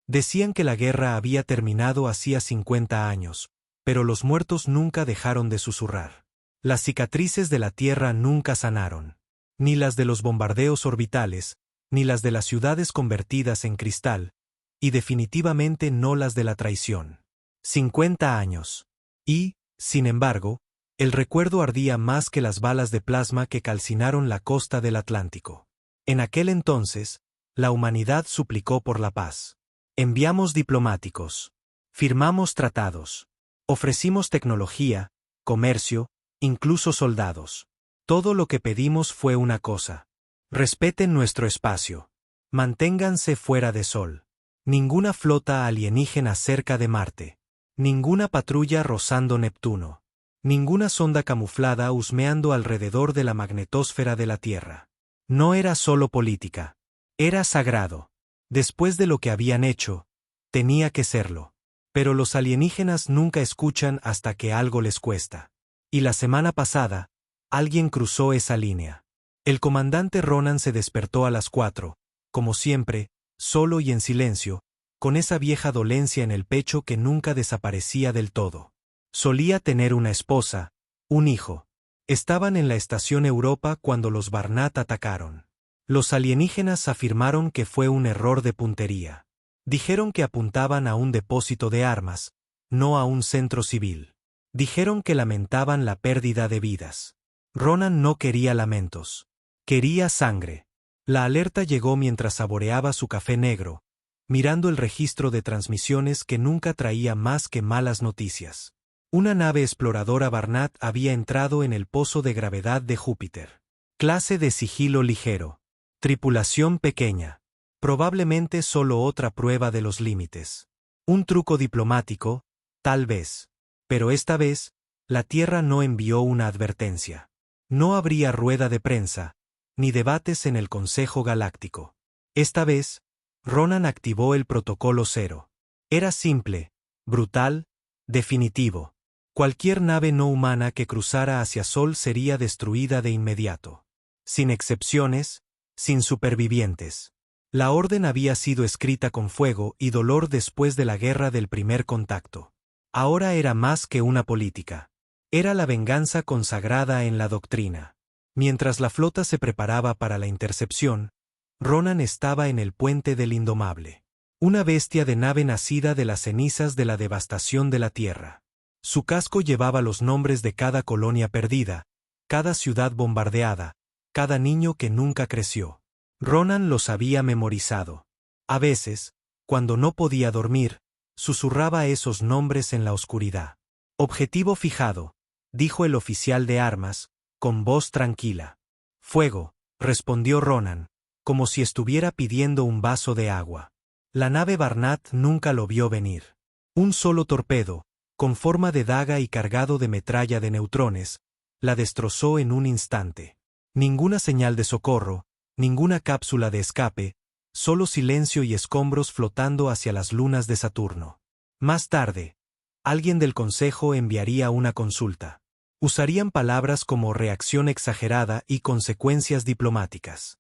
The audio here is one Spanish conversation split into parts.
Decían que la guerra había terminado hacía 50 años, pero los muertos nunca dejaron de susurrar. Las cicatrices de la Tierra nunca sanaron. Ni las de los bombardeos orbitales, ni las de las ciudades convertidas en cristal, y definitivamente no las de la traición. 50 años. Y, sin embargo, el recuerdo ardía más que las balas de plasma que calcinaron la costa del Atlántico. En aquel entonces, la humanidad suplicó por la paz. Enviamos diplomáticos. Firmamos tratados. Ofrecimos tecnología, comercio, incluso soldados. Todo lo que pedimos fue una cosa. Respeten nuestro espacio. Manténganse fuera de Sol. Ninguna flota alienígena cerca de Marte. Ninguna patrulla rozando Neptuno. Ninguna sonda camuflada husmeando alrededor de la magnetosfera de la Tierra. No era solo política. Era sagrado. Después de lo que habían hecho, tenía que serlo. Pero los alienígenas nunca escuchan hasta que algo les cuesta. Y la semana pasada, alguien cruzó esa línea. El comandante Ronan se despertó a las 4, como siempre, solo y en silencio, con esa vieja dolencia en el pecho que nunca desaparecía del todo. Solía tener una esposa, un hijo. Estaban en la estación Europa cuando los Barnat atacaron. Los alienígenas afirmaron que fue un error de puntería. Dijeron que apuntaban a un depósito de armas, no a un centro civil. Dijeron que lamentaban la pérdida de vidas. Ronan no quería lamentos. Quería sangre. La alerta llegó mientras saboreaba su café negro, mirando el registro de transmisiones que nunca traía más que malas noticias. Una nave exploradora Barnat había entrado en el pozo de gravedad de Júpiter. Clase de sigilo ligero. Tripulación pequeña. Probablemente solo otra prueba de los límites. Un truco diplomático, tal vez. Pero esta vez, la Tierra no envió una advertencia. No habría rueda de prensa, ni debates en el Consejo Galáctico. Esta vez, Ronan activó el Protocolo Cero. Era simple, brutal, definitivo. Cualquier nave no humana que cruzara hacia Sol sería destruida de inmediato. Sin excepciones, sin supervivientes. La orden había sido escrita con fuego y dolor después de la guerra del primer contacto. Ahora era más que una política. Era la venganza consagrada en la doctrina. Mientras la flota se preparaba para la intercepción, Ronan estaba en el puente del Indomable. Una bestia de nave nacida de las cenizas de la devastación de la Tierra. Su casco llevaba los nombres de cada colonia perdida, cada ciudad bombardeada, cada niño que nunca creció. Ronan los había memorizado. A veces, cuando no podía dormir, susurraba esos nombres en la oscuridad. Objetivo fijado, dijo el oficial de armas, con voz tranquila. Fuego, respondió Ronan, como si estuviera pidiendo un vaso de agua. La nave Barnat nunca lo vio venir. Un solo torpedo, con forma de daga y cargado de metralla de neutrones, la destrozó en un instante. Ninguna señal de socorro, ninguna cápsula de escape, solo silencio y escombros flotando hacia las lunas de Saturno. Más tarde, alguien del Consejo enviaría una consulta. Usarían palabras como reacción exagerada y consecuencias diplomáticas.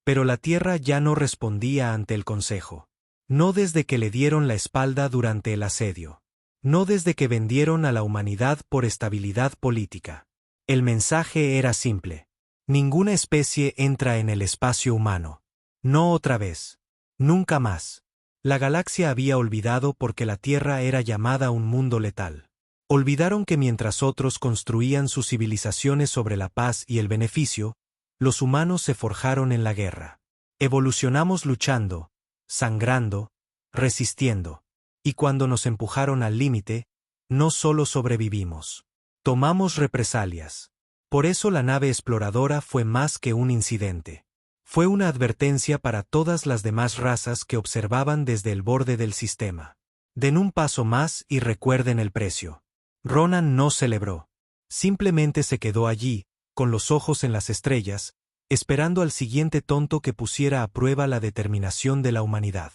Pero la Tierra ya no respondía ante el Consejo. No desde que le dieron la espalda durante el asedio. No desde que vendieron a la humanidad por estabilidad política. El mensaje era simple. Ninguna especie entra en el espacio humano. No otra vez. Nunca más. La galaxia había olvidado porque la Tierra era llamada un mundo letal. Olvidaron que mientras otros construían sus civilizaciones sobre la paz y el beneficio, los humanos se forjaron en la guerra. Evolucionamos luchando, sangrando, resistiendo. Y cuando nos empujaron al límite, no solo sobrevivimos. Tomamos represalias. Por eso la nave exploradora fue más que un incidente. Fue una advertencia para todas las demás razas que observaban desde el borde del sistema. Den un paso más y recuerden el precio. Ronan no celebró. Simplemente se quedó allí, con los ojos en las estrellas, esperando al siguiente tonto que pusiera a prueba la determinación de la humanidad.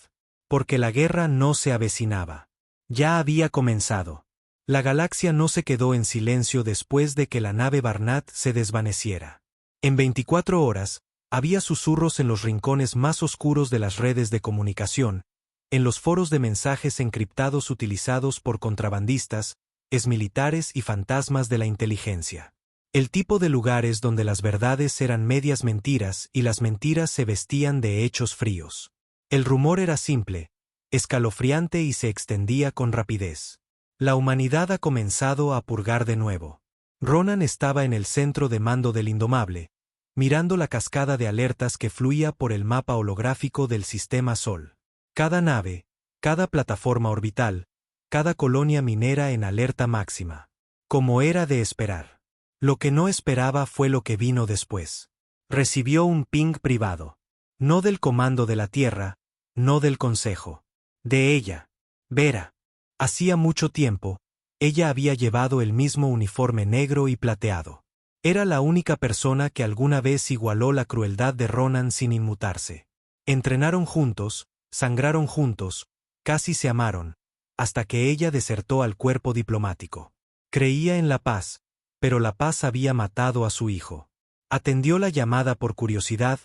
Porque la guerra no se avecinaba. Ya había comenzado. La galaxia no se quedó en silencio después de que la nave Barnat se desvaneciera. En 24 horas, había susurros en los rincones más oscuros de las redes de comunicación, en los foros de mensajes encriptados utilizados por contrabandistas, exmilitares y fantasmas de la inteligencia. El tipo de lugares donde las verdades eran medias mentiras y las mentiras se vestían de hechos fríos. El rumor era simple, escalofriante y se extendía con rapidez. La humanidad ha comenzado a purgar de nuevo. Ronan estaba en el centro de mando del Indomable, mirando la cascada de alertas que fluía por el mapa holográfico del sistema Sol. Cada nave, cada plataforma orbital, cada colonia minera en alerta máxima. Como era de esperar. Lo que no esperaba fue lo que vino después. Recibió un ping privado. No del comando de la Tierra, no del Consejo. De ella. Vera. Hacía mucho tiempo, ella había llevado el mismo uniforme negro y plateado. Era la única persona que alguna vez igualó la crueldad de Ronan sin inmutarse. Entrenaron juntos, sangraron juntos, casi se amaron, hasta que ella desertó al cuerpo diplomático. Creía en la paz, pero la paz había matado a su hijo. Atendió la llamada por curiosidad,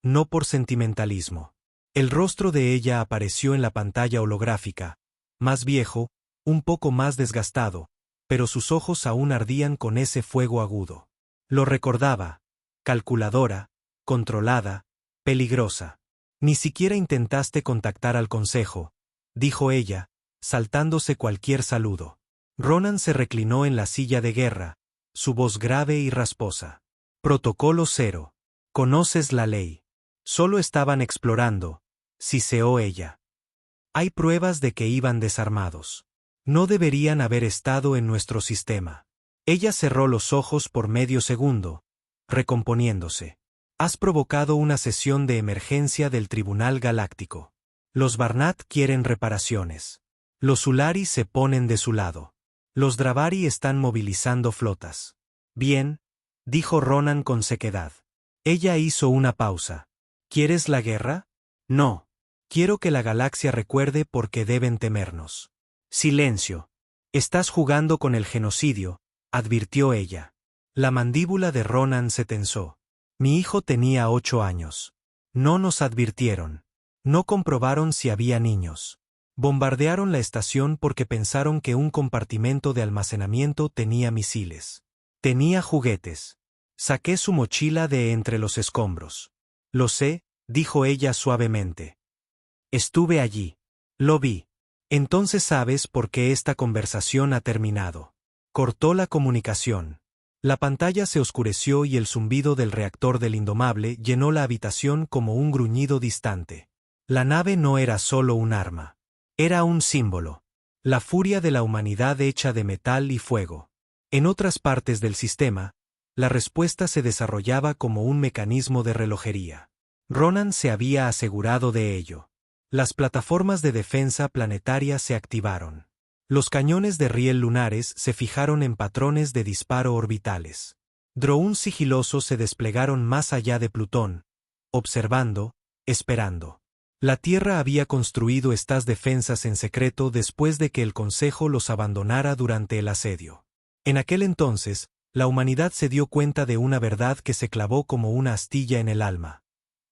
no por sentimentalismo. El rostro de ella apareció en la pantalla holográfica, más viejo, un poco más desgastado, pero sus ojos aún ardían con ese fuego agudo. Lo recordaba, calculadora, controlada, peligrosa. Ni siquiera intentaste contactar al Consejo, dijo ella, saltándose cualquier saludo. Ronan se reclinó en la silla de guerra, su voz grave y rasposa. Protocolo 0. Conoces la ley. Solo estaban explorando, siseó ella. Hay pruebas de que iban desarmados. No deberían haber estado en nuestro sistema. Ella cerró los ojos por medio segundo, recomponiéndose. Has provocado una sesión de emergencia del Tribunal Galáctico. Los Barnat quieren reparaciones. Los Ulari se ponen de su lado. Los Dravari están movilizando flotas. Bien, dijo Ronan con sequedad. Ella hizo una pausa. ¿Quieres la guerra? No. Quiero que la galaxia recuerde por qué deben temernos. Silencio. Estás jugando con el genocidio, advirtió ella. La mandíbula de Ronan se tensó. Mi hijo tenía 8 años. No nos advirtieron. No comprobaron si había niños. Bombardearon la estación porque pensaron que un compartimento de almacenamiento tenía misiles. Tenía juguetes. Saqué su mochila de entre los escombros. Lo sé, dijo ella suavemente. Estuve allí. Lo vi. Entonces sabes por qué esta conversación ha terminado. Cortó la comunicación. La pantalla se oscureció y el zumbido del reactor del Indomable llenó la habitación como un gruñido distante. La nave no era solo un arma. Era un símbolo. La furia de la humanidad hecha de metal y fuego. En otras partes del sistema, la respuesta se desarrollaba como un mecanismo de relojería. Ronan se había asegurado de ello. Las plataformas de defensa planetaria se activaron. Los cañones de riel lunares se fijaron en patrones de disparo orbitales. Drones sigilosos se desplegaron más allá de Plutón, observando, esperando. La Tierra había construido estas defensas en secreto después de que el Consejo los abandonara durante el asedio. En aquel entonces, la humanidad se dio cuenta de una verdad que se clavó como una astilla en el alma.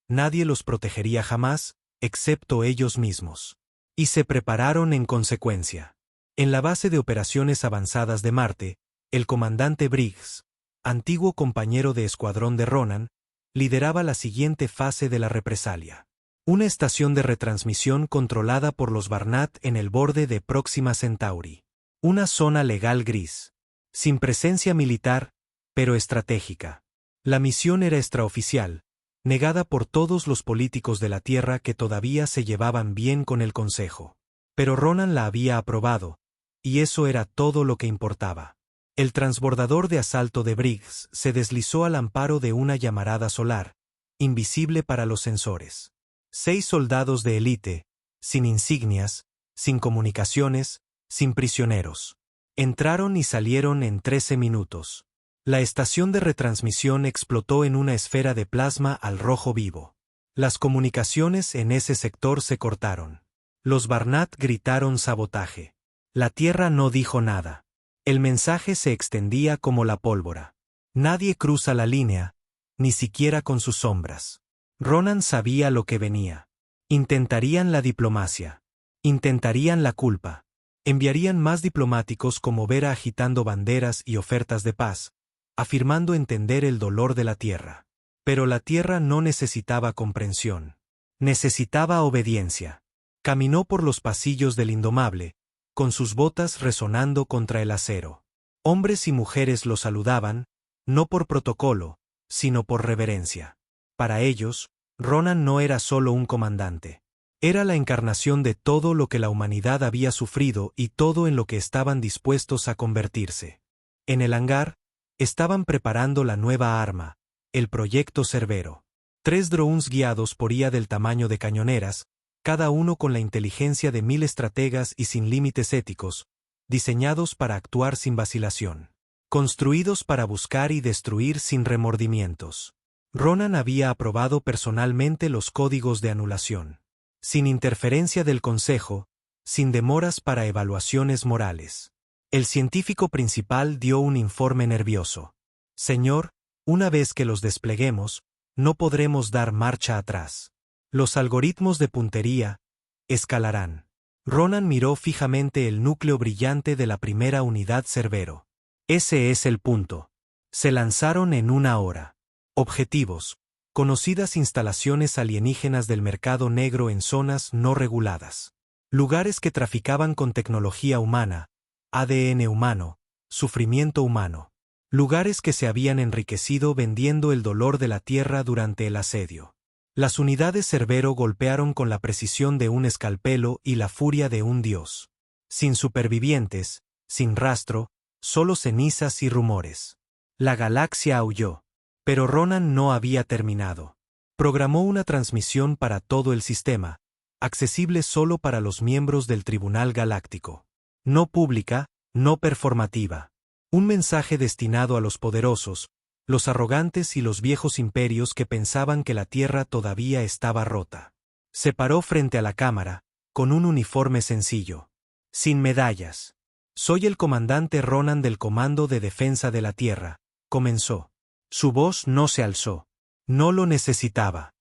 Nadie los protegería jamás, excepto ellos mismos. Y se prepararon en consecuencia. En la base de operaciones avanzadas de Marte, el comandante Briggs, antiguo compañero de escuadrón de Ronan, lideraba la siguiente fase de la represalia. Una estación de retransmisión controlada por los Barnat en el borde de Próxima Centauri. Una zona legal gris. Sin presencia militar, pero estratégica. La misión era extraoficial, negada por todos los políticos de la Tierra que todavía se llevaban bien con el Consejo. Pero Ronan la había aprobado, y eso era todo lo que importaba. El transbordador de asalto de Briggs se deslizó al amparo de una llamarada solar, invisible para los sensores. 6 soldados de élite, sin insignias, sin comunicaciones, sin prisioneros. Entraron y salieron en 13 minutos. La estación de retransmisión explotó en una esfera de plasma al rojo vivo. Las comunicaciones en ese sector se cortaron. Los Barnat gritaron sabotaje. La Tierra no dijo nada. El mensaje se extendía como la pólvora. Nadie cruza la línea, ni siquiera con sus sombras. Ronan sabía lo que venía. Intentarían la diplomacia. Intentarían la culpa. Enviarían más diplomáticos como Vera agitando banderas y ofertas de paz, afirmando entender el dolor de la Tierra. Pero la Tierra no necesitaba comprensión. Necesitaba obediencia. Caminó por los pasillos del Indomable, con sus botas resonando contra el acero. Hombres y mujeres lo saludaban, no por protocolo, sino por reverencia. Para ellos, Ronan no era solo un comandante. Era la encarnación de todo lo que la humanidad había sufrido y todo en lo que estaban dispuestos a convertirse. En el hangar, estaban preparando la nueva arma, el proyecto Cerbero. 3 drones guiados por IA del tamaño de cañoneras, cada uno con la inteligencia de 1000 estrategas y sin límites éticos, diseñados para actuar sin vacilación. Construidos para buscar y destruir sin remordimientos. Ronan había aprobado personalmente los códigos de anulación. Sin interferencia del Consejo, sin demoras para evaluaciones morales. El científico principal dio un informe nervioso. Señor, una vez que los despleguemos, no podremos dar marcha atrás. Los algoritmos de puntería escalarán. Ronan miró fijamente el núcleo brillante de la primera unidad Cerbero. Ese es el punto. Se lanzaron en 1 hora. Objetivos: conocidas instalaciones alienígenas del mercado negro en zonas no reguladas. Lugares que traficaban con tecnología humana, ADN humano, sufrimiento humano. Lugares que se habían enriquecido vendiendo el dolor de la Tierra durante el asedio. Las unidades Cerbero golpearon con la precisión de un escalpelo y la furia de un dios. Sin supervivientes, sin rastro, solo cenizas y rumores. La galaxia aulló. Pero Ronan no había terminado. Programó una transmisión para todo el sistema, accesible solo para los miembros del Tribunal Galáctico. No pública, no performativa. Un mensaje destinado a los poderosos, los arrogantes y los viejos imperios que pensaban que la Tierra todavía estaba rota. Se paró frente a la cámara, con un uniforme sencillo. Sin medallas. Soy el comandante Ronan del Comando de Defensa de la Tierra, comenzó. Su voz no se alzó. No lo necesitaba.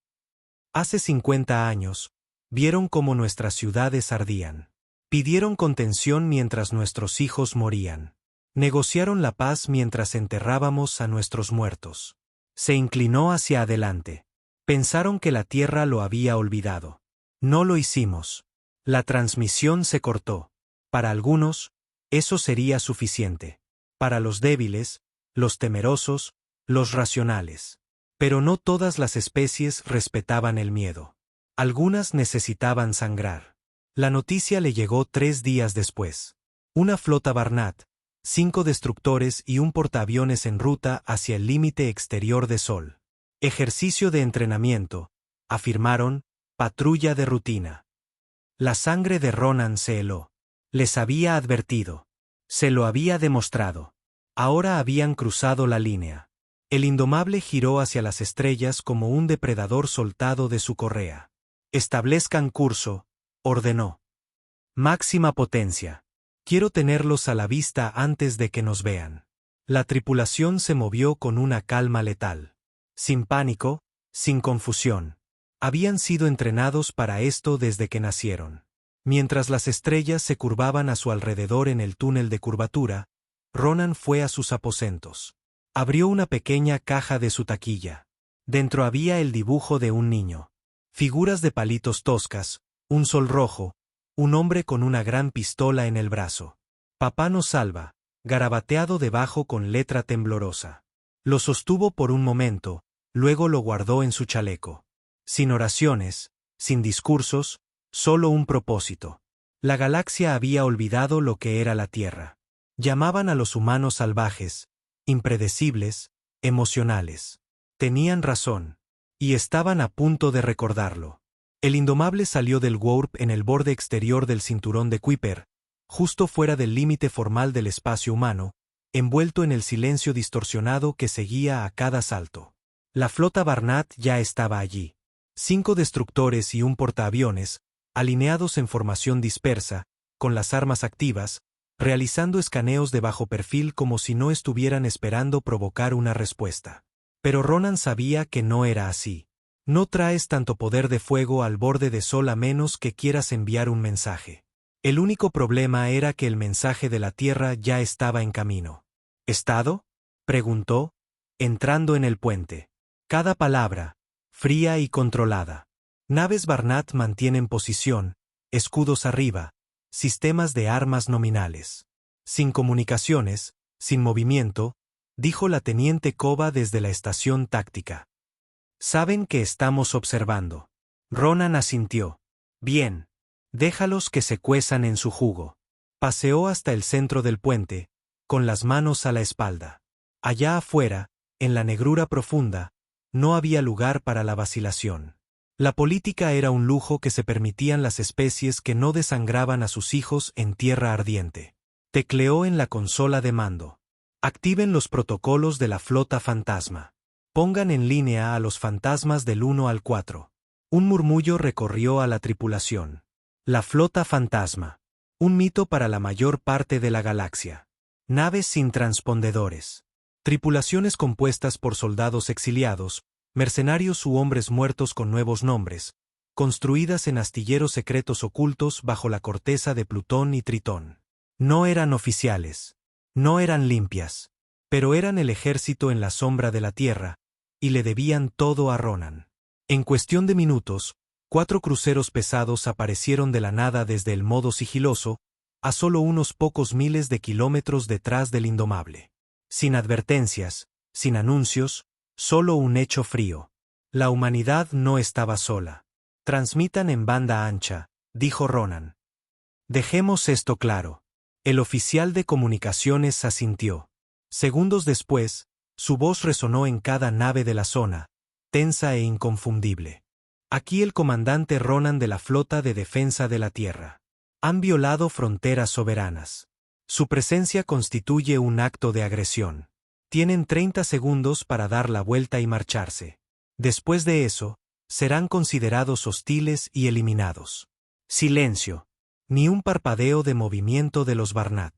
Hace 50 años, vieron cómo nuestras ciudades ardían. Pidieron contención mientras nuestros hijos morían. Negociaron la paz mientras enterrábamos a nuestros muertos. Se inclinó hacia adelante. Pensaron que la Tierra lo había olvidado. No lo hicimos. La transmisión se cortó. Para algunos, eso sería suficiente. Para los débiles, los temerosos, los racionales. Pero no todas las especies respetaban el miedo. Algunas necesitaban sangrar. La noticia le llegó 3 días después. Una flota Barnat, 5 destructores y un portaaviones en ruta hacia el límite exterior de Sol. Ejercicio de entrenamiento, afirmaron, patrulla de rutina. La sangre de Ronan se heló. Les había advertido. Se lo había demostrado. Ahora habían cruzado la línea. El Indomable giró hacia las estrellas como un depredador soltado de su correa. Establezcan curso, ordenó. Máxima potencia. Quiero tenerlos a la vista antes de que nos vean. La tripulación se movió con una calma letal. Sin pánico, sin confusión. Habían sido entrenados para esto desde que nacieron. Mientras las estrellas se curvaban a su alrededor en el túnel de curvatura, Ronan fue a sus aposentos. Abrió una pequeña caja de su taquilla. Dentro había el dibujo de un niño. Figuras de palitos toscas, un sol rojo, un hombre con una gran pistola en el brazo. Papá nos salva, garabateado debajo con letra temblorosa. Lo sostuvo por un momento, luego lo guardó en su chaleco. Sin oraciones, sin discursos, solo un propósito. La galaxia había olvidado lo que era la Tierra. Llamaban a los humanos salvajes, impredecibles, emocionales. Tenían razón. Y estaban a punto de recordarlo. El Indomable salió del warp en el borde exterior del cinturón de Kuiper, justo fuera del límite formal del espacio humano, envuelto en el silencio distorsionado que seguía a cada salto. La flota Barnat ya estaba allí. 5 destructores y un portaaviones, alineados en formación dispersa, con las armas activas, realizando escaneos de bajo perfil como si no estuvieran esperando provocar una respuesta. Pero Ronan sabía que no era así. No traes tanto poder de fuego al borde de sol a menos que quieras enviar un mensaje. El único problema era que el mensaje de la Tierra ya estaba en camino. ¿Estado?, preguntó, entrando en el puente. Cada palabra, fría y controlada. Naves Barnat mantienen posición, escudos arriba, sistemas de armas nominales. Sin comunicaciones, sin movimiento, dijo la teniente Kova desde la estación táctica. Saben que estamos observando. Ronan asintió. Bien. Déjalos que se cuezan en su jugo. Paseó hasta el centro del puente, con las manos a la espalda. Allá afuera, en la negrura profunda, no había lugar para la vacilación. La política era un lujo que se permitían las especies que no desangraban a sus hijos en tierra ardiente. Tecleó en la consola de mando. Activen los protocolos de la flota fantasma. Pongan en línea a los fantasmas del 1 al 4. Un murmullo recorrió a la tripulación. La flota fantasma. Un mito para la mayor parte de la galaxia. Naves sin transpondedores. Tripulaciones compuestas por soldados exiliados, mercenarios u hombres muertos con nuevos nombres, construidas en astilleros secretos ocultos bajo la corteza de Plutón y Tritón. No eran oficiales. No eran limpias. Pero eran el ejército en la sombra de la Tierra, y le debían todo a Ronan. En cuestión de minutos, 4 cruceros pesados aparecieron de la nada desde el modo sigiloso, a solo unos pocos miles de kilómetros detrás del Indomable. Sin advertencias, sin anuncios, solo un hecho frío. La humanidad no estaba sola. Transmitan en banda ancha, dijo Ronan. Dejemos esto claro. El oficial de comunicaciones asintió. Segundos después, su voz resonó en cada nave de la zona, tensa e inconfundible. Aquí el comandante Ronan de la Flota de Defensa de la Tierra. Han violado fronteras soberanas. Su presencia constituye un acto de agresión. Tienen 30 segundos para dar la vuelta y marcharse. Después de eso, serán considerados hostiles y eliminados. Silencio. Ni un parpadeo de movimiento de los Barnat.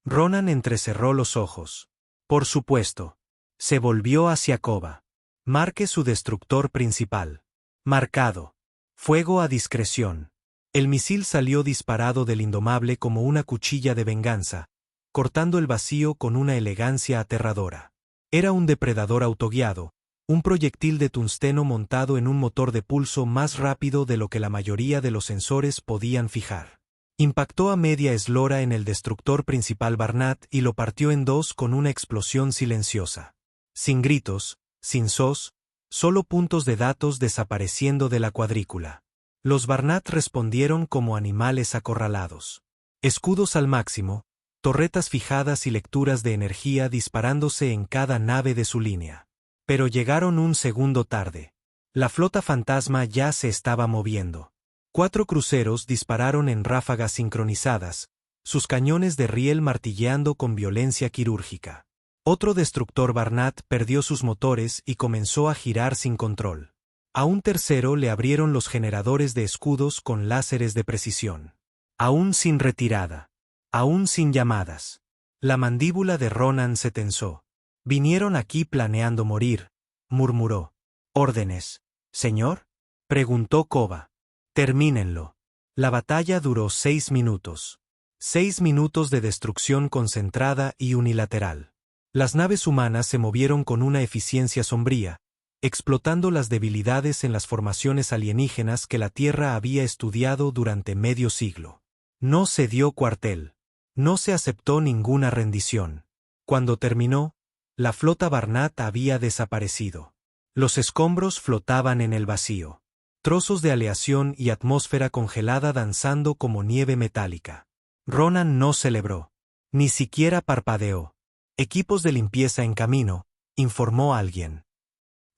Ronan entrecerró los ojos. Por supuesto. Se volvió hacia Kova. Marque su destructor principal. Marcado. Fuego a discreción. El misil salió disparado del Indomable como una cuchilla de venganza, cortando el vacío con una elegancia aterradora. Era un depredador autoguiado, un proyectil de tungsteno montado en un motor de pulso más rápido de lo que la mayoría de los sensores podían fijar. Impactó a media eslora en el destructor principal Barnat y lo partió en dos con una explosión silenciosa. Sin gritos, sin sos, solo puntos de datos desapareciendo de la cuadrícula. Los Barnat respondieron como animales acorralados. Escudos al máximo, torretas fijadas y lecturas de energía disparándose en cada nave de su línea. Pero llegaron un segundo tarde. La flota fantasma ya se estaba moviendo. 4 cruceros dispararon en ráfagas sincronizadas, sus cañones de riel martilleando con violencia quirúrgica. Otro destructor Barnat perdió sus motores y comenzó a girar sin control. A un tercero le abrieron los generadores de escudos con láseres de precisión. Aún sin retirada. Aún sin llamadas. La mandíbula de Ronan se tensó. Vinieron aquí planeando morir, murmuró. ¿Órdenes, señor?, preguntó Kova. Termínenlo. La batalla duró 6 minutos. 6 minutos de destrucción concentrada y unilateral. Las naves humanas se movieron con una eficiencia sombría, explotando las debilidades en las formaciones alienígenas que la Tierra había estudiado durante medio siglo. No se dio cuartel. No se aceptó ninguna rendición. Cuando terminó, la flota Barnat había desaparecido. Los escombros flotaban en el vacío. Trozos de aleación y atmósfera congelada danzando como nieve metálica. Ronan no celebró. Ni siquiera parpadeó. Equipos de limpieza en camino, informó alguien.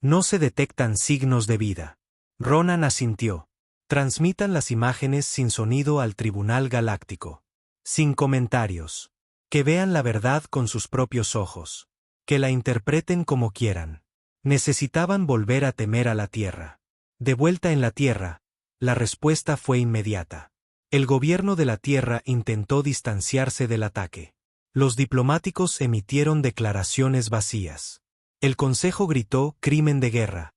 No se detectan signos de vida. Ronan asintió. Transmitan las imágenes sin sonido al Tribunal Galáctico. Sin comentarios. Que vean la verdad con sus propios ojos. Que la interpreten como quieran. Necesitaban volver a temer a la Tierra. De vuelta en la Tierra, la respuesta fue inmediata. El gobierno de la Tierra intentó distanciarse del ataque. Los diplomáticos emitieron declaraciones vacías. El Consejo gritó crimen de guerra.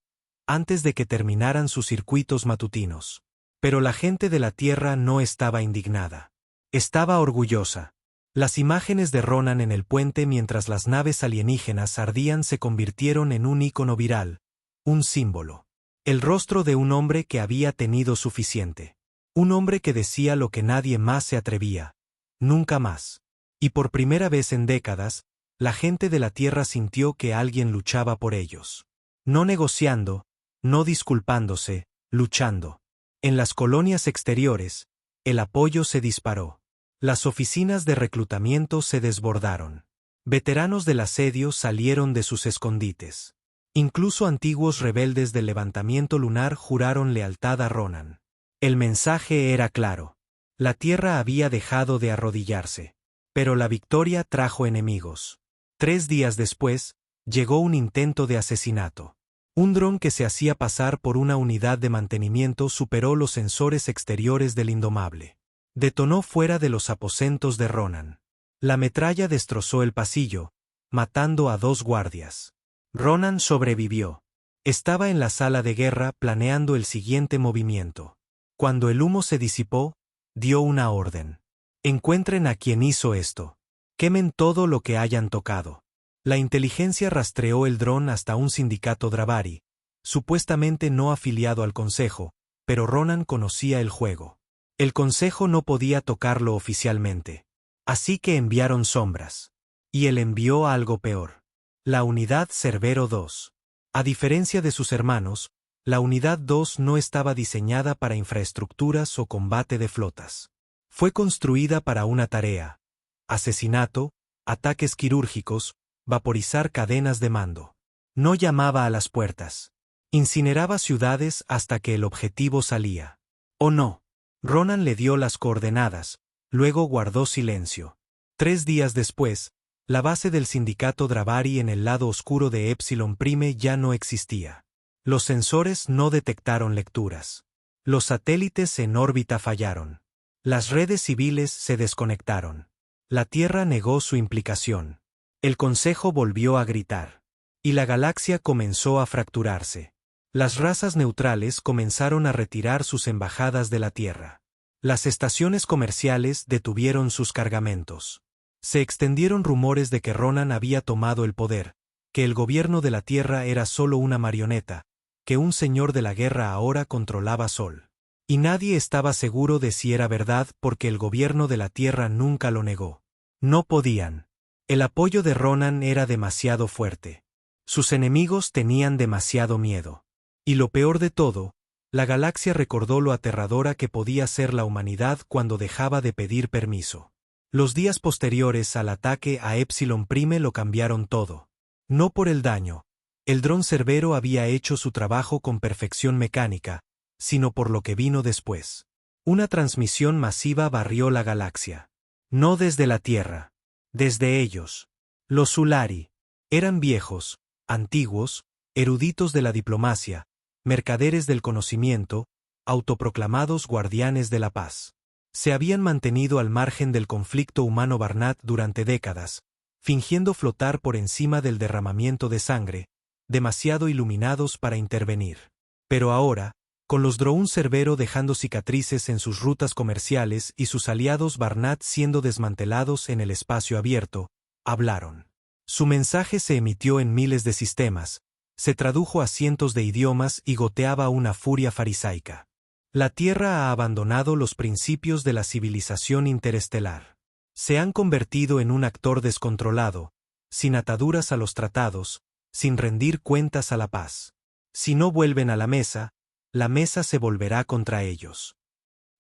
antes de que terminaran sus circuitos matutinos. Pero la gente de la Tierra no estaba indignada. Estaba orgullosa. Las imágenes de Ronan en el puente mientras las naves alienígenas ardían se convirtieron en un ícono viral, un símbolo. El rostro de un hombre que había tenido suficiente. Un hombre que decía lo que nadie más se atrevía. Nunca más. Y por primera vez en décadas, la gente de la Tierra sintió que alguien luchaba por ellos. No negociando, no disculpándose, luchando. En las colonias exteriores, el apoyo se disparó. Las oficinas de reclutamiento se desbordaron. Veteranos del asedio salieron de sus escondites. Incluso antiguos rebeldes del levantamiento lunar juraron lealtad a Ronan. El mensaje era claro. La Tierra había dejado de arrodillarse. Pero la victoria trajo enemigos. 3 días después, llegó un intento de asesinato. Un dron que se hacía pasar por una unidad de mantenimiento superó los sensores exteriores del Indomable. Detonó fuera de los aposentos de Ronan. La metralla destrozó el pasillo, matando a 2 guardias. Ronan sobrevivió. Estaba en la sala de guerra planeando el siguiente movimiento. Cuando el humo se disipó, dio una orden. Encuentren a quien hizo esto. Quemen todo lo que hayan tocado. La inteligencia rastreó el dron hasta un sindicato Dravari, supuestamente no afiliado al Consejo, pero Ronan conocía el juego. El Consejo no podía tocarlo oficialmente. Así que enviaron sombras. Y él envió algo peor. La Unidad Cerbero 2. A diferencia de sus hermanos, la Unidad 2 no estaba diseñada para infraestructuras o combate de flotas. Fue construida para una tarea: asesinato, ataques quirúrgicos, vaporizar cadenas de mando. No llamaba a las puertas. Incineraba ciudades hasta que el objetivo salía. ¿O no? Ronan le dio las coordenadas, luego guardó silencio. 3 días después, la base del sindicato Dravari en el lado oscuro de Epsilon Prime ya no existía. Los sensores no detectaron lecturas. Los satélites en órbita fallaron. Las redes civiles se desconectaron. La Tierra negó su implicación. El Consejo volvió a gritar. Y la galaxia comenzó a fracturarse. Las razas neutrales comenzaron a retirar sus embajadas de la Tierra. Las estaciones comerciales detuvieron sus cargamentos. Se extendieron rumores de que Ronan había tomado el poder, que el gobierno de la Tierra era solo una marioneta, que un señor de la guerra ahora controlaba Sol. Y nadie estaba seguro de si era verdad porque el gobierno de la Tierra nunca lo negó. No podían. El apoyo de Ronan era demasiado fuerte. Sus enemigos tenían demasiado miedo. Y lo peor de todo, la galaxia recordó lo aterradora que podía ser la humanidad cuando dejaba de pedir permiso. Los días posteriores al ataque a Epsilon Prime lo cambiaron todo. No por el daño. El dron Cerbero había hecho su trabajo con perfección mecánica, sino por lo que vino después. Una transmisión masiva barrió la galaxia. No desde la Tierra. Desde ellos. Los Sulari. Eran viejos, antiguos, eruditos de la diplomacia, mercaderes del conocimiento, autoproclamados guardianes de la paz. Se habían mantenido al margen del conflicto humano-Barnat durante décadas, fingiendo flotar por encima del derramamiento de sangre, demasiado iluminados para intervenir. Pero ahora, con los Droun Cerbero dejando cicatrices en sus rutas comerciales y sus aliados Barnat siendo desmantelados en el espacio abierto, hablaron. Su mensaje se emitió en miles de sistemas, se tradujo a cientos de idiomas y goteaba una furia farisaica. La Tierra ha abandonado los principios de la civilización interestelar. Se han convertido en un actor descontrolado, sin ataduras a los tratados, sin rendir cuentas a la paz. Si no vuelven a la mesa se volverá contra ellos.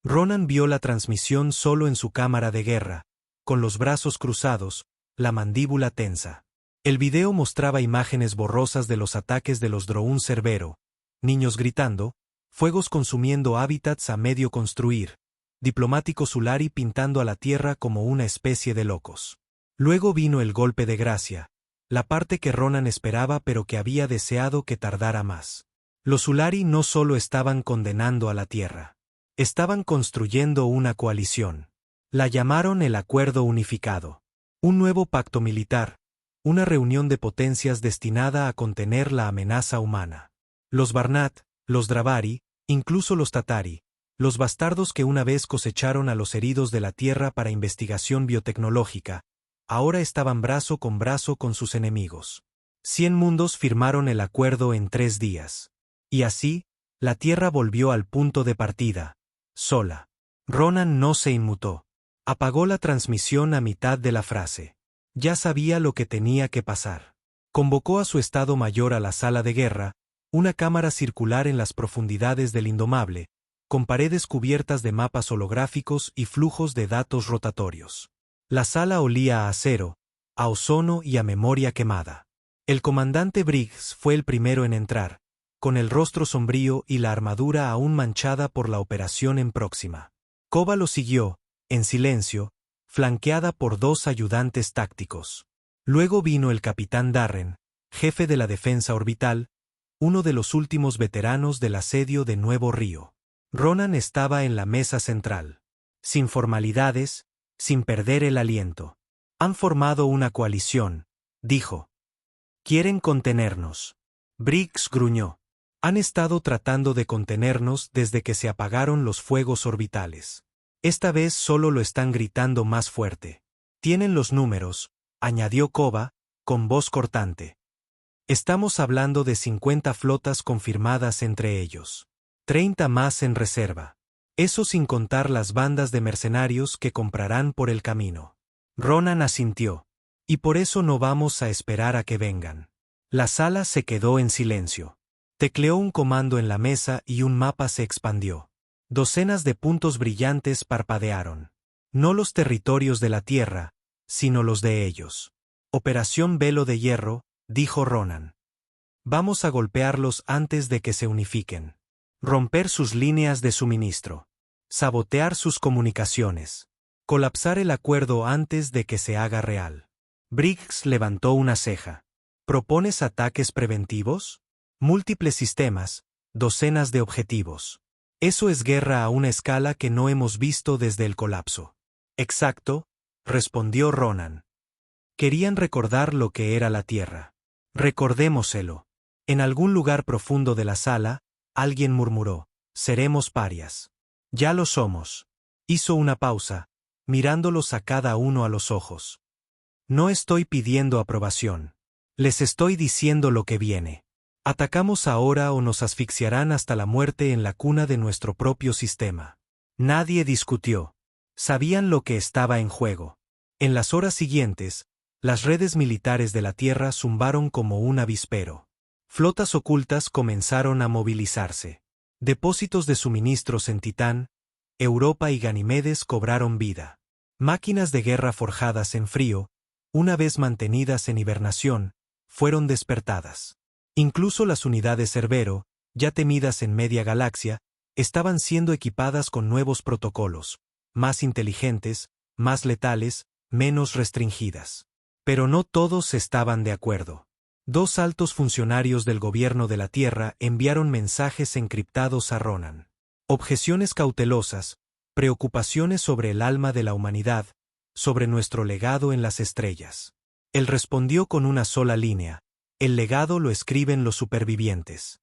Ronan vio la transmisión solo en su cámara de guerra, con los brazos cruzados, la mandíbula tensa. El video mostraba imágenes borrosas de los ataques de los Droun Cerbero, niños gritando, fuegos consumiendo hábitats a medio construir, diplomáticos Sulari pintando a la Tierra como una especie de locos. Luego vino el golpe de gracia, la parte que Ronan esperaba pero que había deseado que tardara más. Los Sulari no solo estaban condenando a la Tierra. Estaban construyendo una coalición. La llamaron el Acuerdo Unificado. Un nuevo pacto militar, una reunión de potencias destinada a contener la amenaza humana. Los Barnat, los Dravari, incluso los Tatari, los bastardos que una vez cosecharon a los heridos de la Tierra para investigación biotecnológica, ahora estaban brazo con sus enemigos. 100 mundos firmaron el acuerdo en 3 días. Y así, la Tierra volvió al punto de partida, sola. Ronan no se inmutó. Apagó la transmisión a mitad de la frase. Ya sabía lo que tenía que pasar. Convocó a su Estado Mayor a la sala de guerra, una cámara circular en las profundidades del Indomable, con paredes cubiertas de mapas holográficos y flujos de datos rotatorios. La sala olía a acero, a ozono y a memoria quemada. El comandante Briggs fue el primero en entrar, con el rostro sombrío y la armadura aún manchada por la operación en Próxima. Kova lo siguió, en silencio, flanqueada por 2 ayudantes tácticos. Luego vino el capitán Darren, jefe de la defensa orbital, uno de los últimos veteranos del asedio de Nuevo Río. Ronan estaba en la mesa central. Sin formalidades, sin perder el aliento. Han formado una coalición, dijo. Quieren contenernos. Briggs gruñó. Han estado tratando de contenernos desde que se apagaron los fuegos orbitales. Esta vez solo lo están gritando más fuerte. Tienen los números, añadió Kova, con voz cortante. Estamos hablando de 50 flotas confirmadas entre ellos. 30 más en reserva. Eso sin contar las bandas de mercenarios que comprarán por el camino. Ronan asintió. Y por eso no vamos a esperar a que vengan. La sala se quedó en silencio. Tecleó un comando en la mesa y un mapa se expandió. Docenas de puntos brillantes parpadearon. No los territorios de la Tierra, sino los de ellos. Operación Velo de Hierro, dijo Ronan. Vamos a golpearlos antes de que se unifiquen. Romper sus líneas de suministro. Sabotear sus comunicaciones. Colapsar el acuerdo antes de que se haga real. Briggs levantó una ceja. ¿Propones ataques preventivos? Múltiples sistemas, docenas de objetivos. Eso es guerra a una escala que no hemos visto desde el colapso. Exacto, respondió Ronan. Querían recordar lo que era la Tierra. Recordémoselo. En algún lugar profundo de la sala, alguien murmuró, seremos parias. Ya lo somos. Hizo una pausa, mirándolos a cada uno a los ojos. No estoy pidiendo aprobación. Les estoy diciendo lo que viene. Atacamos ahora o nos asfixiarán hasta la muerte en la cuna de nuestro propio sistema. Nadie discutió. Sabían lo que estaba en juego. En las horas siguientes, las redes militares de la Tierra zumbaron como un avispero. Flotas ocultas comenzaron a movilizarse. Depósitos de suministros en Titán, Europa y Ganimedes cobraron vida. Máquinas de guerra forjadas en frío, una vez mantenidas en hibernación, fueron despertadas. Incluso las unidades Cerbero, ya temidas en media galaxia, estaban siendo equipadas con nuevos protocolos, más inteligentes, más letales, menos restringidas. Pero no todos estaban de acuerdo. 2 altos funcionarios del gobierno de la Tierra enviaron mensajes encriptados a Ronan. Objeciones cautelosas, preocupaciones sobre el alma de la humanidad, sobre nuestro legado en las estrellas. Él respondió con una sola línea: el legado lo escriben los supervivientes.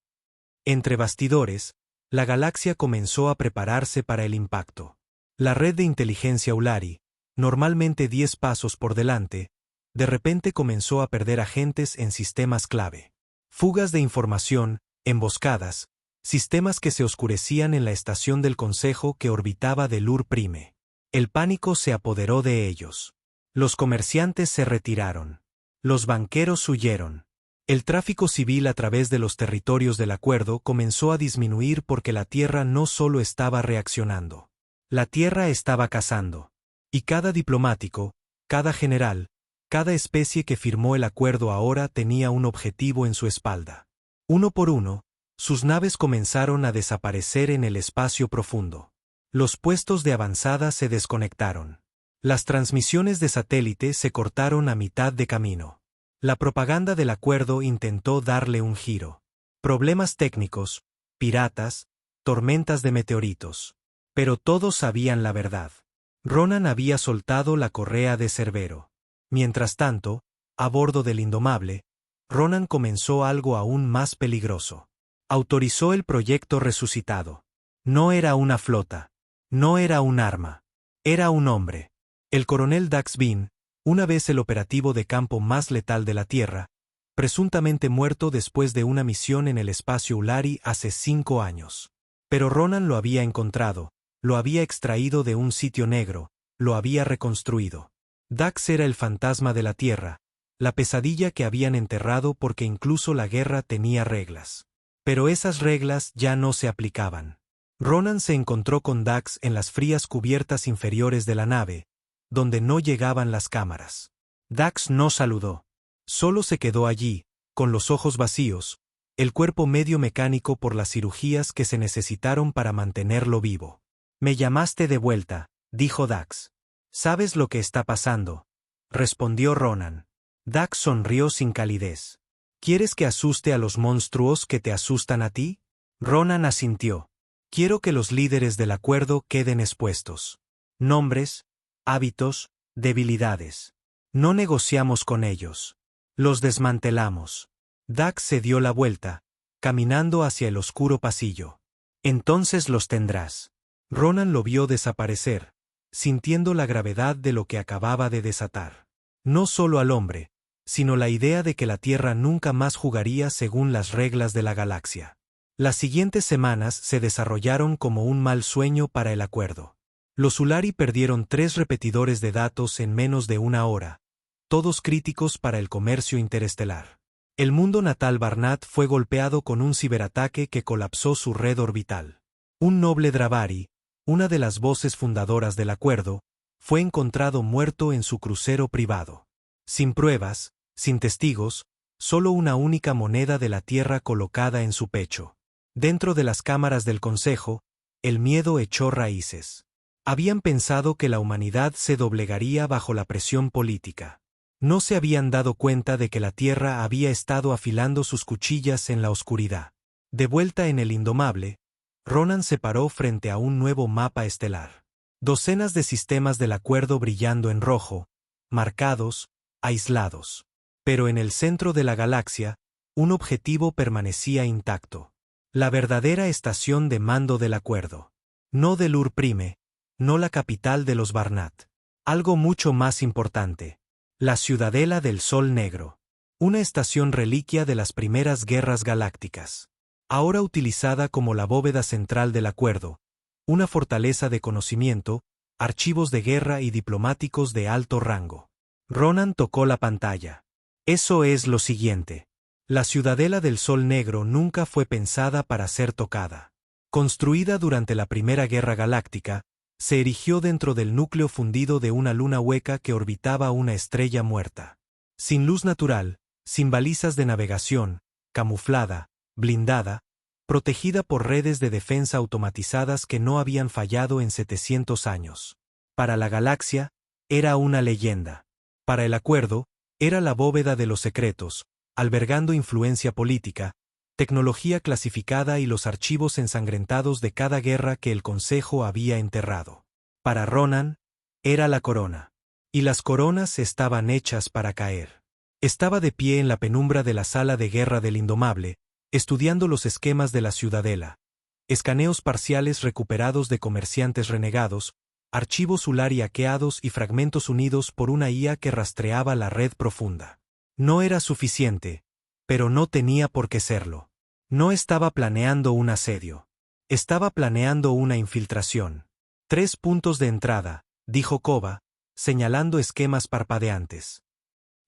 Entre bastidores, la galaxia comenzó a prepararse para el impacto. La red de inteligencia Ulari, normalmente 10 pasos por delante, de repente comenzó a perder agentes en sistemas clave. Fugas de información, emboscadas, sistemas que se oscurecían en la estación del Consejo que orbitaba del Ur Prime. El pánico se apoderó de ellos. Los comerciantes se retiraron. Los banqueros huyeron. El tráfico civil a través de los territorios del acuerdo comenzó a disminuir porque la Tierra no solo estaba reaccionando. La Tierra estaba cazando. Y cada diplomático, cada general, cada especie que firmó el acuerdo ahora tenía un objetivo en su espalda. Uno por uno, sus naves comenzaron a desaparecer en el espacio profundo. Los puestos de avanzada se desconectaron. Las transmisiones de satélite se cortaron a mitad de camino. La propaganda del acuerdo intentó darle un giro. Problemas técnicos, piratas, tormentas de meteoritos. Pero todos sabían la verdad. Ronan había soltado la correa de Cerbero. Mientras tanto, a bordo del Indomable, Ronan comenzó algo aún más peligroso. Autorizó el proyecto resucitado. No era una flota. No era un arma. Era un hombre. El coronel Dax Bean, una vez el operativo de campo más letal de la Tierra, presuntamente muerto después de una misión en el espacio Ulari hace 5 años. Pero Ronan lo había encontrado, lo había extraído de un sitio negro, lo había reconstruido. Dax era el fantasma de la Tierra, la pesadilla que habían enterrado porque incluso la guerra tenía reglas. Pero esas reglas ya no se aplicaban. Ronan se encontró con Dax en las frías cubiertas inferiores de la nave, donde no llegaban las cámaras. Dax no saludó. Solo se quedó allí, con los ojos vacíos, el cuerpo medio mecánico por las cirugías que se necesitaron para mantenerlo vivo. «Me llamaste de vuelta», dijo Dax. «¿Sabes lo que está pasando?», respondió Ronan. Dax sonrió sin calidez. «¿Quieres que asuste a los monstruos que te asustan a ti?». Ronan asintió. «Quiero que los líderes del acuerdo queden expuestos. Nombres, hábitos, debilidades. No negociamos con ellos. Los desmantelamos». Dax se dio la vuelta, caminando hacia el oscuro pasillo. «Entonces los tendrás». Ronan lo vio desaparecer, sintiendo la gravedad de lo que acababa de desatar. No solo al hombre, sino la idea de que la Tierra nunca más jugaría según las reglas de la galaxia. Las siguientes semanas se desarrollaron como un mal sueño para el acuerdo. Los Ulari perdieron 3 repetidores de datos en menos de 1 hora, todos críticos para el comercio interestelar. El mundo natal Barnat fue golpeado con un ciberataque que colapsó su red orbital. Un noble Dravari, una de las voces fundadoras del acuerdo, fue encontrado muerto en su crucero privado. Sin pruebas, sin testigos, solo una única moneda de la Tierra colocada en su pecho. Dentro de las cámaras del Consejo, el miedo echó raíces. Habían pensado que la humanidad se doblegaría bajo la presión política. No se habían dado cuenta de que la Tierra había estado afilando sus cuchillas en la oscuridad. De vuelta en el Indomable, Ronan se paró frente a un nuevo mapa estelar. Docenas de sistemas del acuerdo brillando en rojo, marcados, aislados. Pero en el centro de la galaxia, un objetivo permanecía intacto. La verdadera estación de mando del acuerdo. No del Ur-Prime, no la capital de los Barnat. Algo mucho más importante. La Ciudadela del Sol Negro. Una estación reliquia de las primeras guerras galácticas. Ahora utilizada como la bóveda central del acuerdo. Una fortaleza de conocimiento, archivos de guerra y diplomáticos de alto rango. Ronan tocó la pantalla. Eso es lo siguiente. La Ciudadela del Sol Negro nunca fue pensada para ser tocada. Construida durante la Primera Guerra Galáctica, se erigió dentro del núcleo fundido de una luna hueca que orbitaba una estrella muerta. Sin luz natural, sin balizas de navegación, camuflada, blindada, protegida por redes de defensa automatizadas que no habían fallado en 700 años. Para la galaxia, era una leyenda. Para el acuerdo, era la bóveda de los secretos, albergando influencia política, tecnología clasificada y los archivos ensangrentados de cada guerra que el Consejo había enterrado. Para Ronan, era la corona. Y las coronas estaban hechas para caer. Estaba de pie en la penumbra de la sala de guerra del Indomable, estudiando los esquemas de la Ciudadela, escaneos parciales recuperados de comerciantes renegados, archivos Ulari hackeados y fragmentos unidos por una IA que rastreaba la red profunda. No era suficiente, pero no tenía por qué serlo. No estaba planeando un asedio. Estaba planeando una infiltración. 3 puntos de entrada, dijo Kova, señalando esquemas parpadeantes.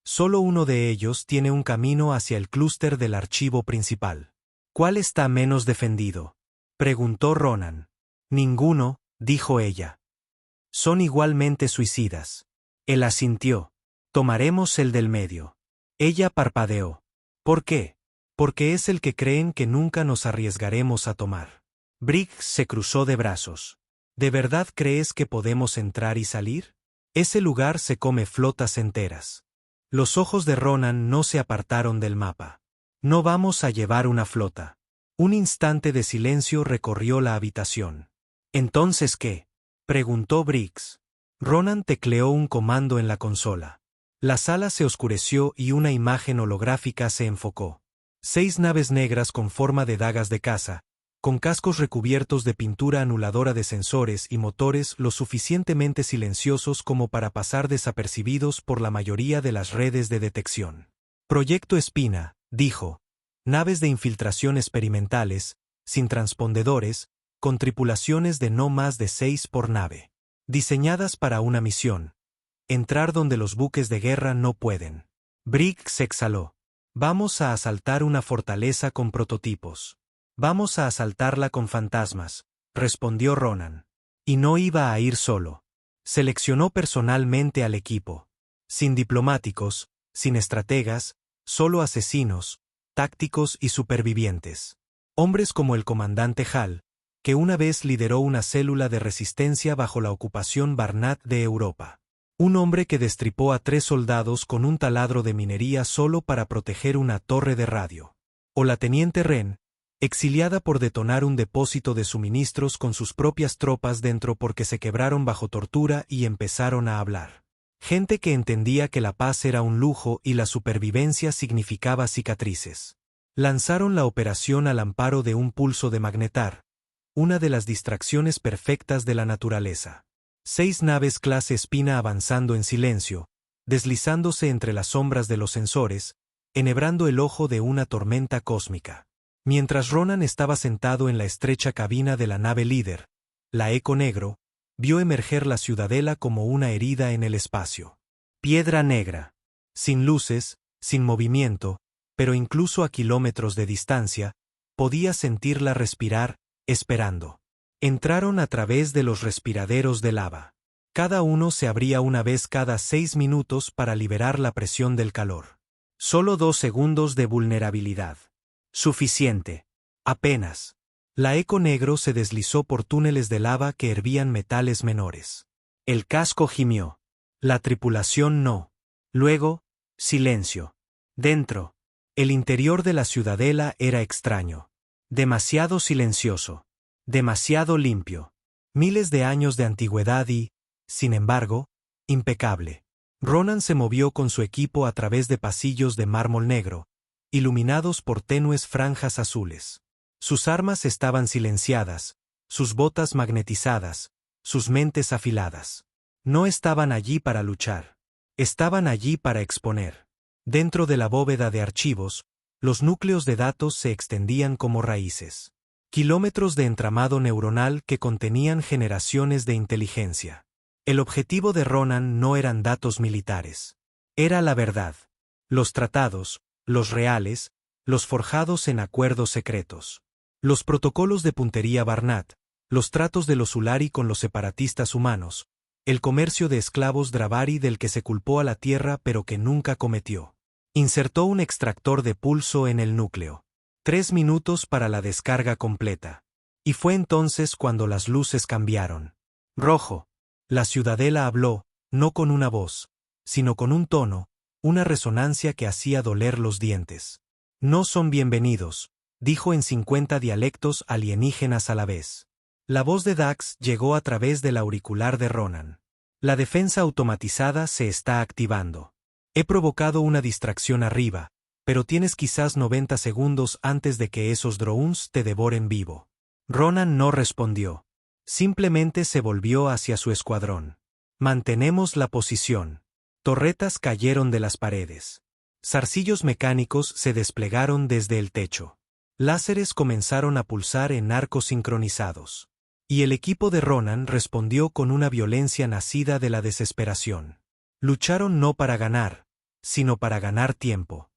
Solo uno de ellos tiene un camino hacia el clúster del archivo principal. ¿Cuál está menos defendido?, preguntó Ronan. Ninguno, dijo ella. Son igualmente suicidas. Él asintió. Tomaremos el del medio. Ella parpadeó. ¿Por qué? Porque es el que creen que nunca nos arriesgaremos a tomar. Briggs se cruzó de brazos. ¿De verdad crees que podemos entrar y salir? Ese lugar se come flotas enteras. Los ojos de Ronan no se apartaron del mapa. No vamos a llevar una flota. Un instante de silencio recorrió la habitación. ¿Entonces qué?, preguntó Briggs. Ronan tecleó un comando en la consola. La sala se oscureció y una imagen holográfica se enfocó. 6 naves negras con forma de dagas de caza, con cascos recubiertos de pintura anuladora de sensores y motores lo suficientemente silenciosos como para pasar desapercibidos por la mayoría de las redes de detección. Proyecto Espina, dijo. Naves de infiltración experimentales, sin transpondedores, con tripulaciones de no más de 6 por nave. Diseñadas para una misión. Entrar donde los buques de guerra no pueden. Briggs se exhaló. Vamos a asaltar una fortaleza con prototipos. Vamos a asaltarla con fantasmas, respondió Ronan. Y no iba a ir solo. Seleccionó personalmente al equipo. Sin diplomáticos, sin estrategas, solo asesinos, tácticos y supervivientes. Hombres como el comandante Hall, que una vez lideró una célula de resistencia bajo la ocupación Barnat de Europa. Un hombre que destripó a 3 soldados con un taladro de minería solo para proteger una torre de radio. O la teniente Wren, exiliada por detonar un depósito de suministros con sus propias tropas dentro porque se quebraron bajo tortura y empezaron a hablar. Gente que entendía que la paz era un lujo y la supervivencia significaba cicatrices. Lanzaron la operación al amparo de un pulso de magnetar, una de las distracciones perfectas de la naturaleza. 6 naves clase Espina avanzando en silencio, deslizándose entre las sombras de los sensores, enhebrando el ojo de una tormenta cósmica. Mientras Ronan estaba sentado en la estrecha cabina de la nave líder, la Eco Negro, vio emerger la ciudadela como una herida en el espacio. Piedra negra. Sin luces, sin movimiento, pero incluso a kilómetros de distancia, podía sentirla respirar, esperando. Entraron a través de los respiraderos de lava. Cada uno se abría una vez cada 6 minutos para liberar la presión del calor. Solo 2 segundos de vulnerabilidad. Suficiente. Apenas. La Eco Negro se deslizó por túneles de lava que hervían metales menores. El casco gimió. La tripulación no. Luego, silencio. Dentro. El interior de la ciudadela era extraño. Demasiado silencioso. Demasiado limpio. Miles de años de antigüedad y, sin embargo, impecable. Ronan se movió con su equipo a través de pasillos de mármol negro, iluminados por tenues franjas azules. Sus armas estaban silenciadas, sus botas magnetizadas, sus mentes afiladas. No estaban allí para luchar. Estaban allí para exponer. Dentro de la bóveda de archivos, los núcleos de datos se extendían como raíces. Kilómetros de entramado neuronal que contenían generaciones de inteligencia. El objetivo de Ronan no eran datos militares. Era la verdad. Los tratados, los reales, los forjados en acuerdos secretos. Los protocolos de puntería Barnat, los tratos de los Ulari con los separatistas humanos, el comercio de esclavos Dravari del que se culpó a la Tierra pero que nunca cometió. Insertó un extractor de pulso en el núcleo. 3 minutos para la descarga completa. Y fue entonces cuando las luces cambiaron. Rojo. La ciudadela habló, no con una voz, sino con un tono, una resonancia que hacía doler los dientes. No son bienvenidos, dijo en 50 dialectos alienígenas a la vez. La voz de Dax llegó a través del auricular de Ronan. La defensa automatizada se está activando. He provocado una distracción arriba, pero tienes quizás 90 segundos antes de que esos drones te devoren vivo. Ronan no respondió. Simplemente se volvió hacia su escuadrón. Mantenemos la posición. Torretas cayeron de las paredes. Zarcillos mecánicos se desplegaron desde el techo. Láseres comenzaron a pulsar en arcos sincronizados. Y el equipo de Ronan respondió con una violencia nacida de la desesperación. Lucharon no para ganar, sino para ganar tiempo.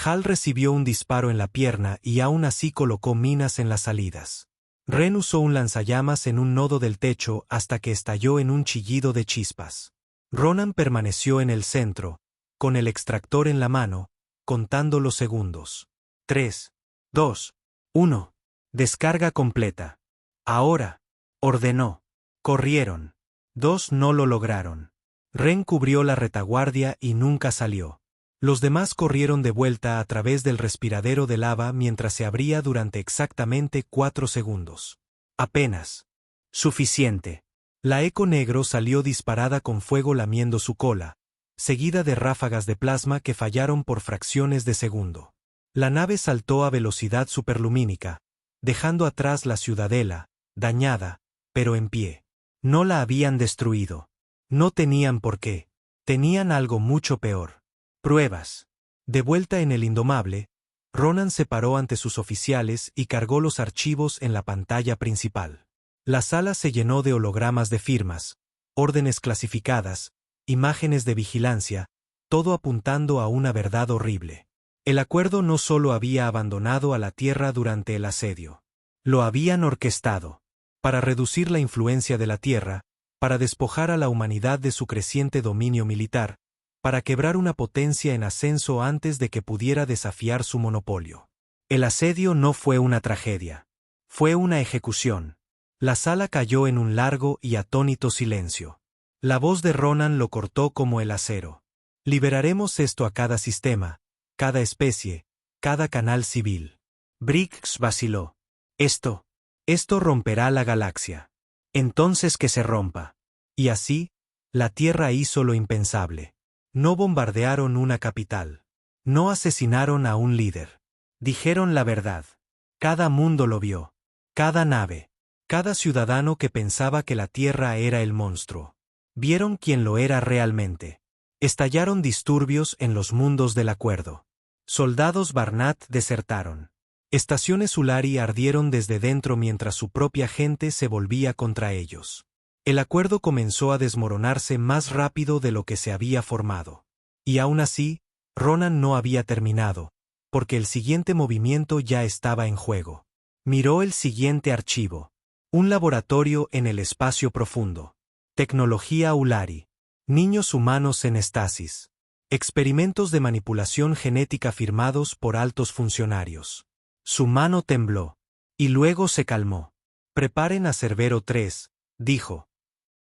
Hall recibió un disparo en la pierna y aún así colocó minas en las salidas. Wren usó un lanzallamas en un nodo del techo hasta que estalló en un chillido de chispas. Ronan permaneció en el centro, con el extractor en la mano, contando los segundos. 3, 2, 1. Descarga completa. Ahora, ordenó. Corrieron. 2 no lo lograron. Wren cubrió la retaguardia y nunca salió. Los demás corrieron de vuelta a través del respiradero de lava mientras se abría durante exactamente 4 segundos. Apenas. Suficiente. La Eco Negro salió disparada con fuego lamiendo su cola, seguida de ráfagas de plasma que fallaron por fracciones de segundo. La nave saltó a velocidad superlumínica, dejando atrás la ciudadela, dañada, pero en pie. No la habían destruido. No tenían por qué. Tenían algo mucho peor. Pruebas. De vuelta en el Indomable, Ronan se paró ante sus oficiales y cargó los archivos en la pantalla principal. La sala se llenó de hologramas de firmas, órdenes clasificadas, imágenes de vigilancia, todo apuntando a una verdad horrible. El acuerdo no solo había abandonado a la Tierra durante el asedio. Lo habían orquestado. Para reducir la influencia de la Tierra, para despojar a la humanidad de su creciente dominio militar, para quebrar una potencia en ascenso antes de que pudiera desafiar su monopolio. El asedio no fue una tragedia. Fue una ejecución. La sala cayó en un largo y atónito silencio. La voz de Ronan lo cortó como el acero. Liberaremos esto a cada sistema, cada especie, cada canal civil. Briggs vaciló. Esto romperá la galaxia. Entonces que se rompa. Y así, la Tierra hizo lo impensable. No bombardearon una capital. No asesinaron a un líder. Dijeron la verdad. Cada mundo lo vio. Cada nave. Cada ciudadano que pensaba que la Tierra era el monstruo. Vieron quién lo era realmente. Estallaron disturbios en los mundos del acuerdo. Soldados Barnat desertaron. Estaciones Ulari ardieron desde dentro mientras su propia gente se volvía contra ellos. El acuerdo comenzó a desmoronarse más rápido de lo que se había formado. Y aún así, Ronan no había terminado, porque el siguiente movimiento ya estaba en juego. Miró el siguiente archivo. Un laboratorio en el espacio profundo. Tecnología Ulari. Niños humanos en estasis. Experimentos de manipulación genética firmados por altos funcionarios. Su mano tembló. Y luego se calmó. Preparen a Cerbero 3, dijo.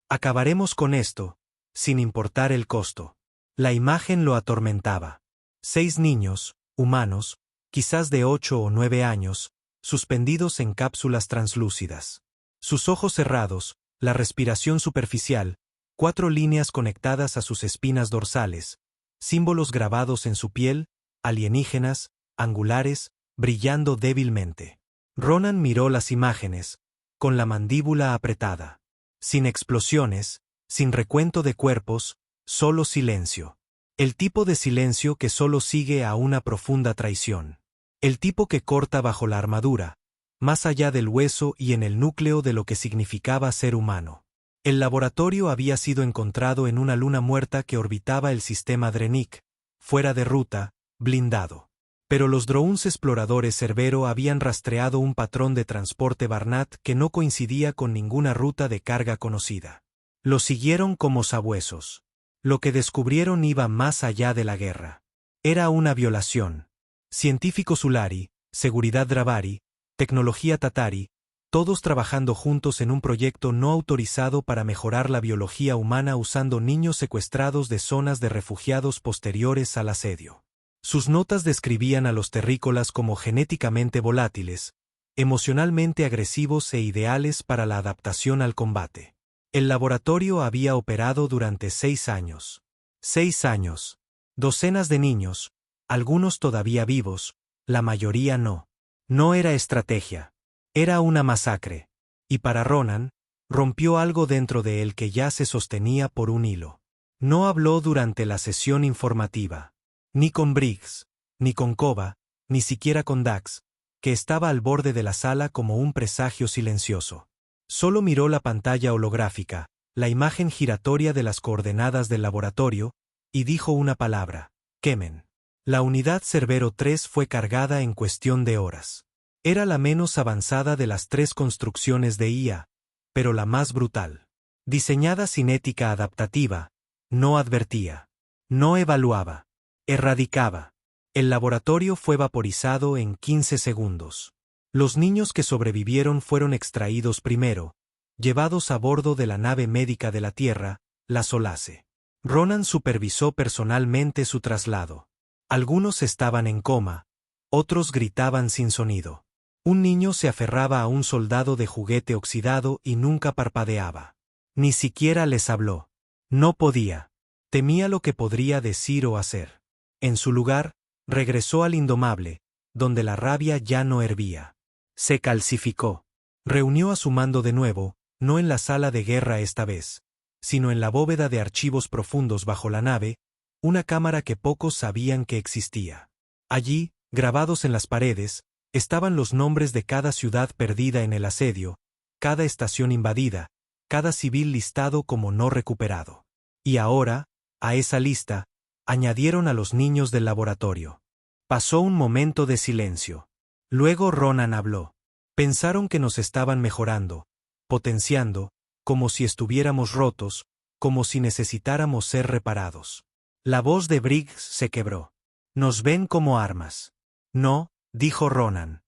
Acabaremos con esto, sin importar el costo. La imagen lo atormentaba. 6 niños, humanos, quizás de 8 o 9 años, suspendidos en cápsulas translúcidas. Sus ojos cerrados, la respiración superficial, 4 líneas conectadas a sus espinas dorsales, símbolos grabados en su piel, alienígenas, angulares, brillando débilmente. Ronan miró las imágenes, con la mandíbula apretada. Sin explosiones, sin recuento de cuerpos, solo silencio. El tipo de silencio que solo sigue a una profunda traición. El tipo que corta bajo la armadura, más allá del hueso y en el núcleo de lo que significaba ser humano. El laboratorio había sido encontrado en una luna muerta que orbitaba el sistema Drenik, fuera de ruta, blindado. Pero los drones exploradores Cerbero habían rastreado un patrón de transporte Barnat que no coincidía con ninguna ruta de carga conocida. Lo siguieron como sabuesos. Lo que descubrieron iba más allá de la guerra. Era una violación. Científicos Ulari, seguridad Dravari, tecnología Tatari, todos trabajando juntos en un proyecto no autorizado para mejorar la biología humana usando niños secuestrados de zonas de refugiados posteriores al asedio. Sus notas describían a los terrícolas como genéticamente volátiles, emocionalmente agresivos e ideales para la adaptación al combate. El laboratorio había operado durante 6 años. 6 años. Docenas de niños, algunos todavía vivos, la mayoría no. No era estrategia. Era una masacre. Y para Ronan, rompió algo dentro de él que ya se sostenía por un hilo. No habló durante la sesión informativa. Ni con Briggs, ni con Kova, ni siquiera con Dax, que estaba al borde de la sala como un presagio silencioso. Solo miró la pantalla holográfica, la imagen giratoria de las coordenadas del laboratorio, y dijo una palabra: Kemen. La unidad Cerbero 3 fue cargada en cuestión de horas. Era la menos avanzada de las 3 construcciones de IA, pero la más brutal. Diseñada sin ética adaptativa, no advertía, no evaluaba. Erradicaba. El laboratorio fue vaporizado en 15 segundos. Los niños que sobrevivieron fueron extraídos primero, llevados a bordo de la nave médica de la Tierra, la Solace. Ronan supervisó personalmente su traslado. Algunos estaban en coma, otros gritaban sin sonido. Un niño se aferraba a un soldado de juguete oxidado y nunca parpadeaba. Ni siquiera les habló. No podía. Temía lo que podría decir o hacer. En su lugar, regresó al Indomable, donde la rabia ya no hervía. Se calcificó. Reunió a su mando de nuevo, no en la sala de guerra esta vez, sino en la bóveda de archivos profundos bajo la nave, una cámara que pocos sabían que existía. Allí, grabados en las paredes, estaban los nombres de cada ciudad perdida en el asedio, cada estación invadida, cada civil listado como no recuperado. Y ahora, a esa lista, añadieron a los niños del laboratorio. Pasó un momento de silencio. Luego Ronan habló. Pensaron que nos estaban mejorando, potenciando, como si estuviéramos rotos, como si necesitáramos ser reparados. La voz de Briggs se quebró. Nos ven como armas. No, dijo Ronan.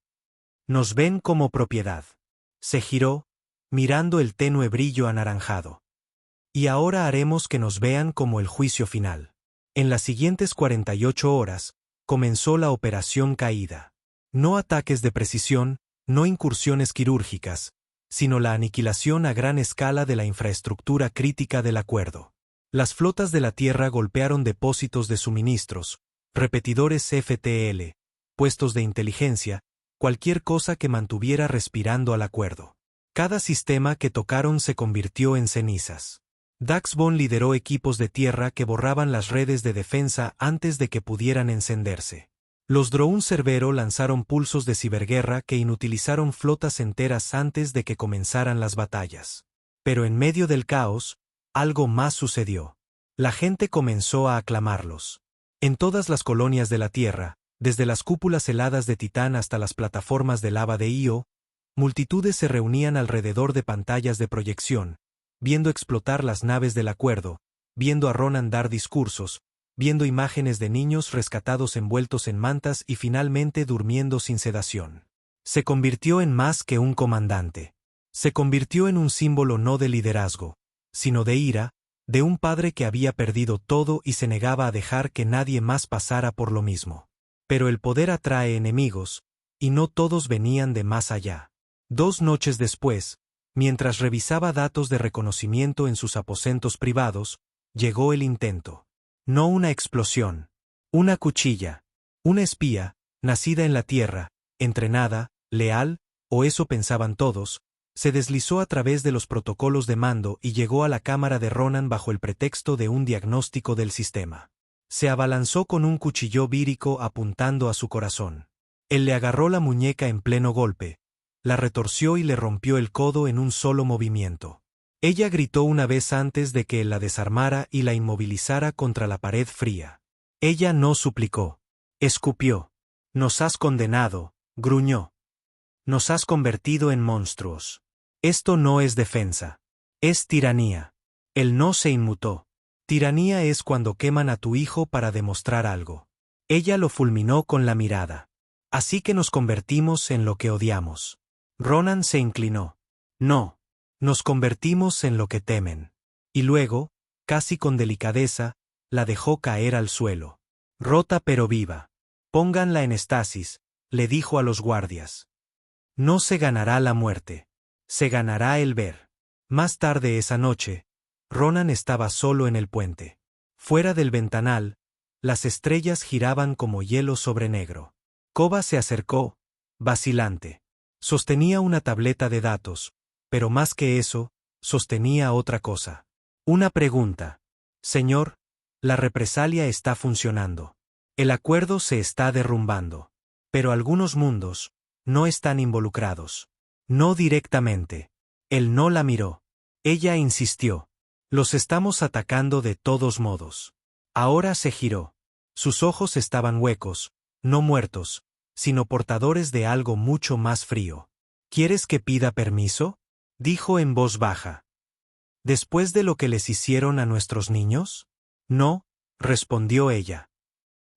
Nos ven como propiedad. Se giró, mirando el tenue brillo anaranjado. Y ahora haremos que nos vean como el juicio final. En las siguientes 48 horas, comenzó la operación Caída. No ataques de precisión, no incursiones quirúrgicas, sino la aniquilación a gran escala de la infraestructura crítica del acuerdo. Las flotas de la Tierra golpearon depósitos de suministros, repetidores FTL, puestos de inteligencia, cualquier cosa que mantuviera respirando al acuerdo. Cada sistema que tocaron se convirtió en cenizas. Dax Von lideró equipos de tierra que borraban las redes de defensa antes de que pudieran encenderse. Los Droun Cerbero lanzaron pulsos de ciberguerra que inutilizaron flotas enteras antes de que comenzaran las batallas. Pero en medio del caos, algo más sucedió. La gente comenzó a aclamarlos. En todas las colonias de la Tierra, desde las cúpulas heladas de Titán hasta las plataformas de lava de Io, multitudes se reunían alrededor de pantallas de proyección, viendo explotar las naves del acuerdo, viendo a Ronan dar discursos, viendo imágenes de niños rescatados envueltos en mantas y finalmente durmiendo sin sedación. Se convirtió en más que un comandante. Se convirtió en un símbolo no de liderazgo, sino de ira, de un padre que había perdido todo y se negaba a dejar que nadie más pasara por lo mismo. Pero el poder atrae enemigos, y no todos venían de más allá. 2 noches después, mientras revisaba datos de reconocimiento en sus aposentos privados, llegó el intento. No una explosión. Una cuchilla. Una espía, nacida en la Tierra, entrenada, leal, o eso pensaban todos, se deslizó a través de los protocolos de mando y llegó a la cámara de Ronan bajo el pretexto de un diagnóstico del sistema. Se abalanzó con un cuchillo vírico apuntando a su corazón. Él le agarró la muñeca en pleno golpe, la retorció y le rompió el codo en un solo movimiento. Ella gritó una vez antes de que él la desarmara y la inmovilizara contra la pared fría. Ella no suplicó. Escupió. Nos has condenado, gruñó. Nos has convertido en monstruos. Esto no es defensa. Es tiranía. Él no se inmutó. Tiranía es cuando queman a tu hijo para demostrar algo. Ella lo fulminó con la mirada. Así que nos convertimos en lo que odiamos. Ronan se inclinó. No. Nos convertimos en lo que temen. Y luego, casi con delicadeza, la dejó caer al suelo. Rota pero viva. Pónganla en estasis, le dijo a los guardias. No se ganará la muerte. Se ganará el ver. Más tarde esa noche, Ronan estaba solo en el puente. Fuera del ventanal, las estrellas giraban como hielo sobre negro. Koba se acercó, vacilante. Sostenía una tableta de datos, pero más que eso, sostenía otra cosa. Una pregunta. Señor, la represalia está funcionando. El acuerdo se está derrumbando. Pero algunos mundos no están involucrados. No directamente. Él no la miró. Ella insistió. Los estamos atacando de todos modos. Ahora se giró. Sus ojos estaban huecos, no muertos, sino portadores de algo mucho más frío. ¿Quieres que pida permiso?, dijo en voz baja. ¿Después de lo que les hicieron a nuestros niños? No, respondió ella.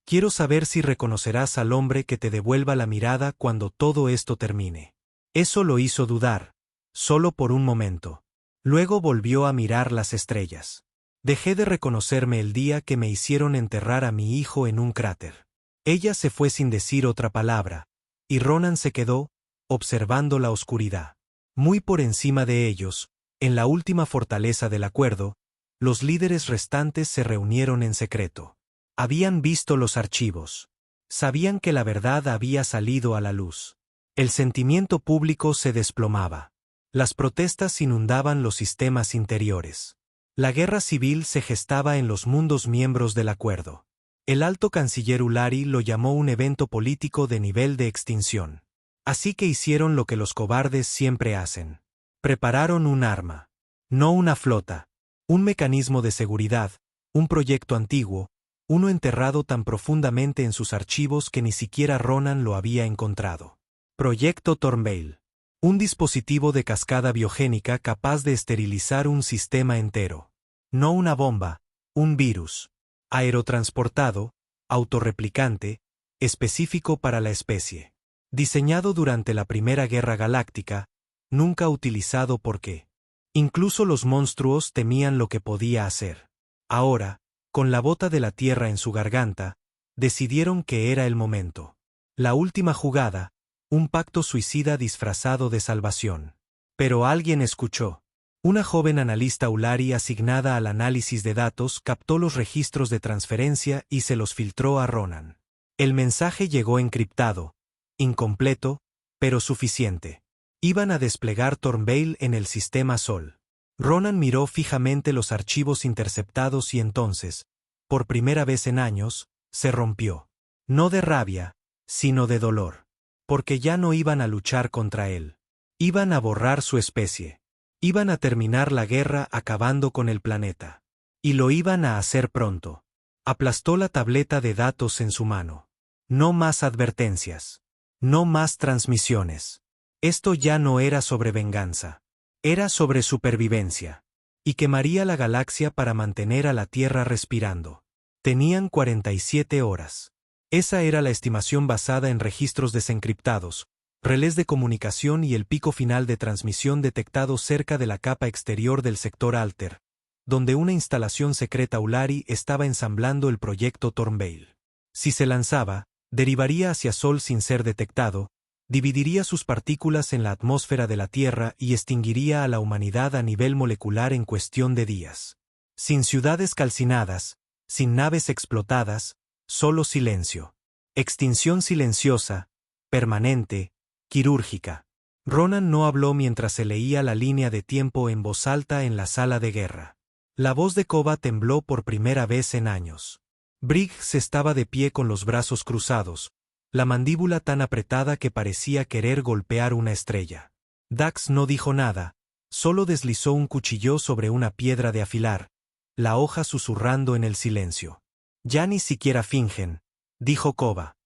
Quiero saber si reconocerás al hombre que te devuelva la mirada cuando todo esto termine. Eso lo hizo dudar, solo por un momento. Luego volvió a mirar las estrellas. Dejé de reconocerme el día que me hicieron enterrar a mi hijo en un cráter. Ella se fue sin decir otra palabra, y Ronan se quedó, observando la oscuridad. Muy por encima de ellos, en la última fortaleza del acuerdo, los líderes restantes se reunieron en secreto. Habían visto los archivos. Sabían que la verdad había salido a la luz. El sentimiento público se desplomaba. Las protestas inundaban los sistemas interiores. La guerra civil se gestaba en los mundos miembros del acuerdo. El alto canciller Ulari lo llamó un evento político de nivel de extinción. Así que hicieron lo que los cobardes siempre hacen. Prepararon un arma. No una flota. Un mecanismo de seguridad, un proyecto antiguo, uno enterrado tan profundamente en sus archivos que ni siquiera Ronan lo había encontrado. Proyecto Thornvale. Un dispositivo de cascada biogénica capaz de esterilizar un sistema entero. No una bomba, un virus. Aerotransportado, autorreplicante, específico para la especie. Diseñado durante la Primera Guerra Galáctica, nunca utilizado porque incluso los monstruos temían lo que podía hacer. Ahora, con la bota de la tierra en su garganta, decidieron que era el momento. La última jugada, un pacto suicida disfrazado de salvación. Pero alguien escuchó. Una joven analista Ulari asignada al análisis de datos captó los registros de transferencia y se los filtró a Ronan. El mensaje llegó encriptado, incompleto, pero suficiente. Iban a desplegar Thornvale en el sistema Sol. Ronan miró fijamente los archivos interceptados y entonces, por primera vez en años, se rompió. No de rabia, sino de dolor. Porque ya no iban a luchar contra él. Iban a borrar su especie. Iban a terminar la guerra acabando con el planeta. Y lo iban a hacer pronto. Aplastó la tableta de datos en su mano. No más advertencias. No más transmisiones. Esto ya no era sobre venganza. Era sobre supervivencia. Y quemaría la galaxia para mantener a la Tierra respirando. Tenían 47 horas. Esa era la estimación basada en registros desencriptados, relés de comunicación y el pico final de transmisión detectado cerca de la capa exterior del sector Alter, donde una instalación secreta Ulari estaba ensamblando el proyecto Thornvale. Si se lanzaba, derivaría hacia Sol sin ser detectado, dividiría sus partículas en la atmósfera de la Tierra y extinguiría a la humanidad a nivel molecular en cuestión de días. Sin ciudades calcinadas, sin naves explotadas, solo silencio. Extinción silenciosa, permanente, quirúrgica. Ronan no habló mientras se leía la línea de tiempo en voz alta en la sala de guerra. La voz de Kova tembló por primera vez en años. Briggs estaba de pie con los brazos cruzados, la mandíbula tan apretada que parecía querer golpear una estrella. Dax no dijo nada, solo deslizó un cuchillo sobre una piedra de afilar, la hoja susurrando en el silencio. Ya ni siquiera fingen, dijo Kova.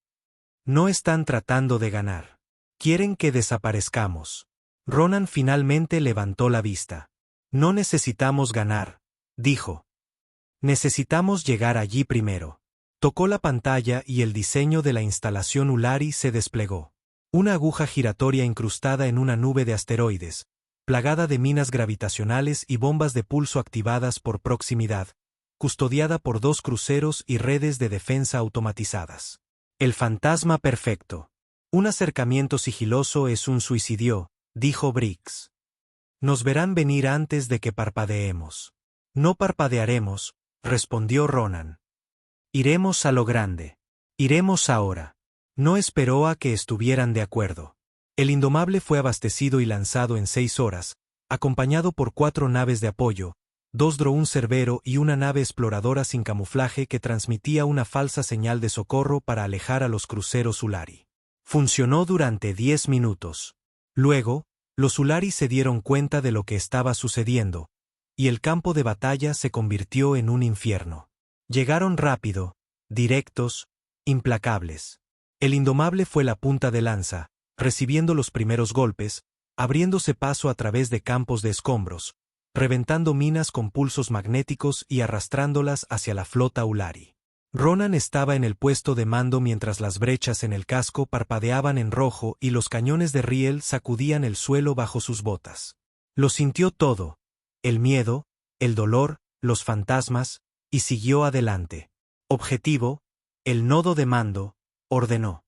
No están tratando de ganar. Quieren que desaparezcamos. Ronan finalmente levantó la vista. No necesitamos ganar, dijo. Necesitamos llegar allí primero. Tocó la pantalla y el diseño de la instalación Ulari se desplegó. Una aguja giratoria incrustada en una nube de asteroides, plagada de minas gravitacionales y bombas de pulso activadas por proximidad, custodiada por 2 cruceros y redes de defensa automatizadas. El fantasma perfecto. Un acercamiento sigiloso es un suicidio, dijo Briggs. Nos verán venir antes de que parpadeemos. No parpadearemos, respondió Ronan. Iremos a lo grande. Iremos ahora. No esperó a que estuvieran de acuerdo. El Indomable fue abastecido y lanzado en 6 horas, acompañado por 4 naves de apoyo, 2 Droún Cerbero y una nave exploradora sin camuflaje que transmitía una falsa señal de socorro para alejar a los cruceros Ulari. Funcionó durante 10 minutos. Luego, los Ulari se dieron cuenta de lo que estaba sucediendo, y el campo de batalla se convirtió en un infierno. Llegaron rápido, directos, implacables. El Indomable fue la punta de lanza, recibiendo los primeros golpes, abriéndose paso a través de campos de escombros, reventando minas con pulsos magnéticos y arrastrándolas hacia la flota Ulari. Ronan estaba en el puesto de mando mientras las brechas en el casco parpadeaban en rojo y los cañones de riel sacudían el suelo bajo sus botas. Lo sintió todo, el miedo, el dolor, los fantasmas, y siguió adelante. Objetivo, el nodo de mando, ordenó.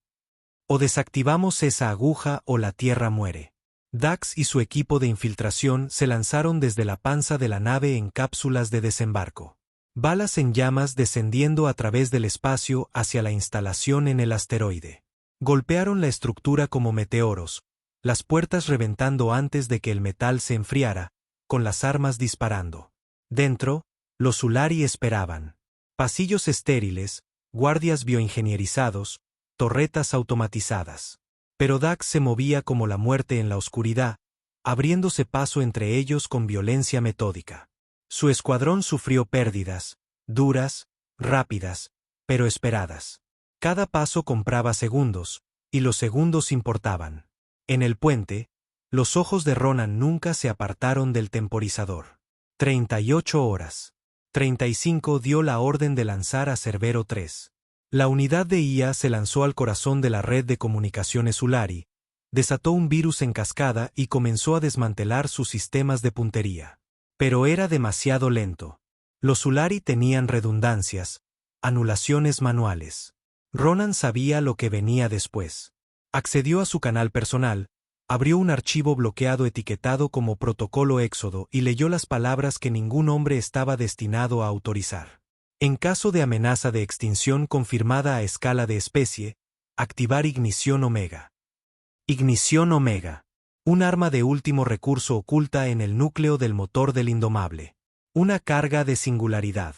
O desactivamos esa aguja o la Tierra muere. Dax y su equipo de infiltración se lanzaron desde la panza de la nave en cápsulas de desembarco. Balas en llamas descendiendo a través del espacio hacia la instalación en el asteroide. Golpearon la estructura como meteoros, las puertas reventando antes de que el metal se enfriara, con las armas disparando. Dentro, los Sulari esperaban. Pasillos estériles, guardias bioingenierizados, torretas automatizadas. Pero Dax se movía como la muerte en la oscuridad, abriéndose paso entre ellos con violencia metódica. Su escuadrón sufrió pérdidas, duras, rápidas, pero esperadas. Cada paso compraba segundos, y los segundos importaban. En el puente, los ojos de Ronan nunca se apartaron del temporizador. 38 horas. 35 dio la orden de lanzar a Cerbero 3. La unidad de IA se lanzó al corazón de la red de comunicaciones Sulari, desató un virus en cascada y comenzó a desmantelar sus sistemas de puntería. Pero era demasiado lento. Los Sulari tenían redundancias, anulaciones manuales. Ronan sabía lo que venía después. Accedió a su canal personal, abrió un archivo bloqueado etiquetado como Protocolo Éxodo y leyó las palabras que ningún hombre estaba destinado a autorizar. En caso de amenaza de extinción confirmada a escala de especie, activar Ignición Omega. Ignición Omega. Un arma de último recurso oculta en el núcleo del motor del Indomable. Una carga de singularidad.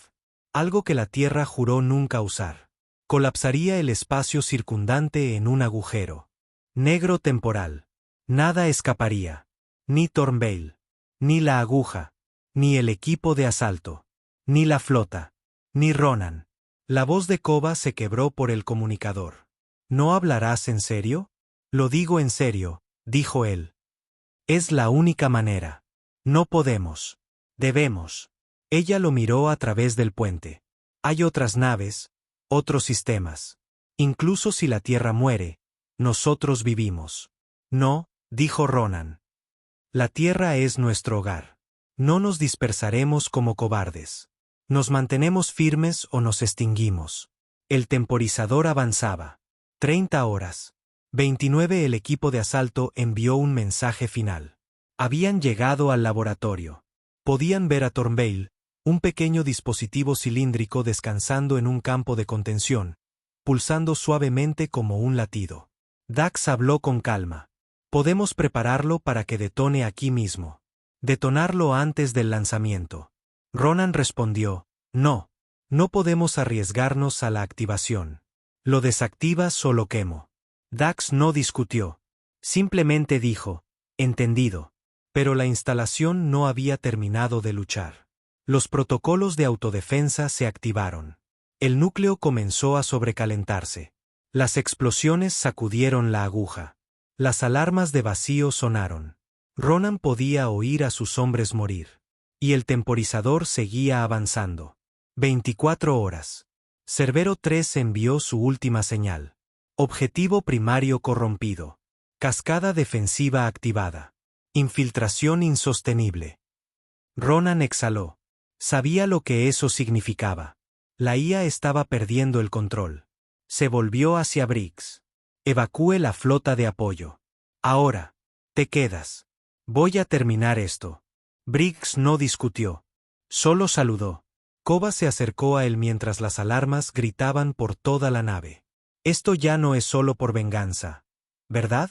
Algo que la Tierra juró nunca usar. Colapsaría el espacio circundante en un agujero negro temporal. Nada escaparía. Ni Thornvale. Ni la aguja. Ni el equipo de asalto. Ni la flota. Ni Ronan. La voz de Koba se quebró por el comunicador. ¿No hablarás en serio? Lo digo en serio, dijo él. Es la única manera. No podemos. Debemos. Ella lo miró a través del puente. Hay otras naves, otros sistemas. Incluso si la Tierra muere, nosotros vivimos. No, dijo Ronan. La Tierra es nuestro hogar. No nos dispersaremos como cobardes. Nos mantenemos firmes o nos extinguimos. El temporizador avanzaba. 30 horas. 29. El equipo de asalto envió un mensaje final. Habían llegado al laboratorio. Podían ver a Thornvale, un pequeño dispositivo cilíndrico descansando en un campo de contención, pulsando suavemente como un latido. Dax habló con calma. Podemos prepararlo para que detone aquí mismo. Detonarlo antes del lanzamiento. Ronan respondió, no. No podemos arriesgarnos a la activación. Lo desactivas o lo quemo. Dax no discutió. Simplemente dijo, entendido. Pero la instalación no había terminado de luchar. Los protocolos de autodefensa se activaron. El núcleo comenzó a sobrecalentarse. Las explosiones sacudieron la aguja. Las alarmas de vacío sonaron. Ronan podía oír a sus hombres morir. Y el temporizador seguía avanzando. 24 horas. Cerbero 3 envió su última señal. Objetivo primario corrompido. Cascada defensiva activada. Infiltración insostenible. Ronan exhaló. Sabía lo que eso significaba. La IA estaba perdiendo el control. Se volvió hacia Briggs. Evacúe la flota de apoyo. Ahora. Te quedas. Voy a terminar esto. Briggs no discutió. Solo saludó. Koba se acercó a él mientras las alarmas gritaban por toda la nave. Esto ya no es solo por venganza. ¿Verdad?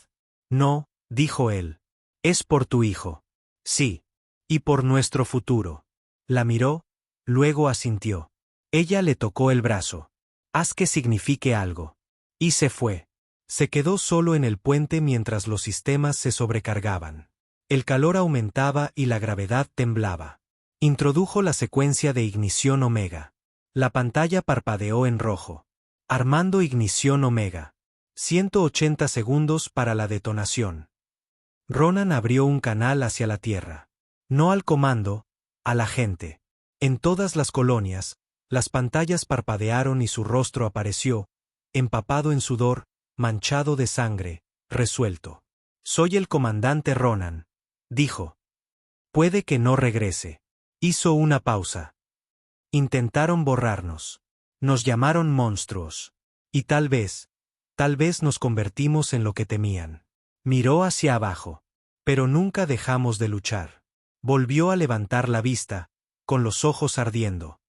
No, dijo él. Es por tu hijo. Sí. Y por nuestro futuro. La miró, luego asintió. Ella le tocó el brazo. Haz que signifique algo. Y se fue. Se quedó solo en el puente mientras los sistemas se sobrecargaban. El calor aumentaba y la gravedad temblaba. Introdujo la secuencia de ignición Omega. La pantalla parpadeó en rojo. Armando ignición Omega. 180 segundos para la detonación. Ronan abrió un canal hacia la Tierra. No al comando, a la gente. En todas las colonias, las pantallas parpadearon y su rostro apareció, empapado en sudor, manchado de sangre, resuelto. Soy el comandante Ronan, dijo. Puede que no regrese. Hizo una pausa. Intentaron borrarnos. Nos llamaron monstruos. Y tal vez nos convertimos en lo que temían. Miró hacia abajo. Pero nunca dejamos de luchar. Volvió a levantar la vista, con los ojos ardiendo.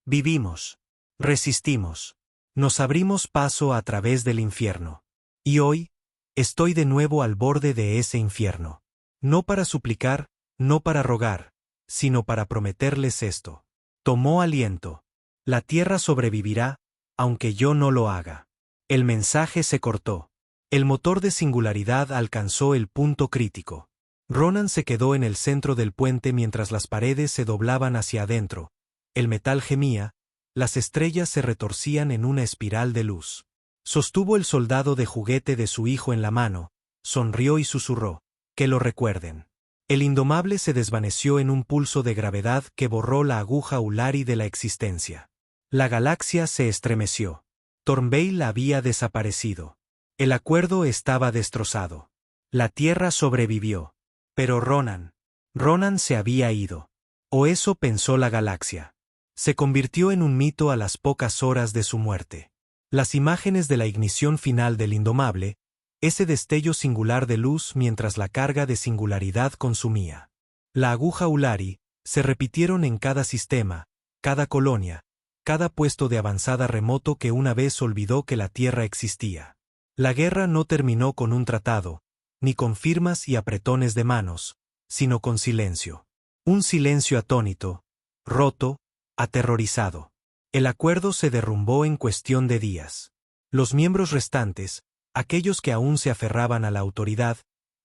Vivimos. Resistimos. Nos abrimos paso a través del infierno. Y hoy, estoy de nuevo al borde de ese infierno. No para suplicar, no para rogar, sino para prometerles esto. Tomó aliento. La tierra sobrevivirá, aunque yo no lo haga. El mensaje se cortó. El motor de singularidad alcanzó el punto crítico. Ronan se quedó en el centro del puente mientras las paredes se doblaban hacia adentro. El metal gemía, las estrellas se retorcían en una espiral de luz. Sostuvo el soldado de juguete de su hijo en la mano, sonrió y susurró, que lo recuerden. El indomable se desvaneció en un pulso de gravedad que borró la aguja Ulari de la existencia. La galaxia se estremeció. Thornvale había desaparecido. El acuerdo estaba destrozado. La Tierra sobrevivió. Pero Ronan se había ido. O eso pensó la galaxia. Se convirtió en un mito a las pocas horas de su muerte. Las imágenes de la ignición final del indomable, ese destello singular de luz mientras la carga de singularidad consumía. La aguja Ulari, se repitieron en cada sistema, cada colonia, cada puesto de avanzada remoto que una vez olvidó que la Tierra existía. La guerra no terminó con un tratado, ni con firmas y apretones de manos, sino con silencio. Un silencio atónito, roto, aterrorizado. El acuerdo se derrumbó en cuestión de días. Los miembros restantes, aquellos que aún se aferraban a la autoridad,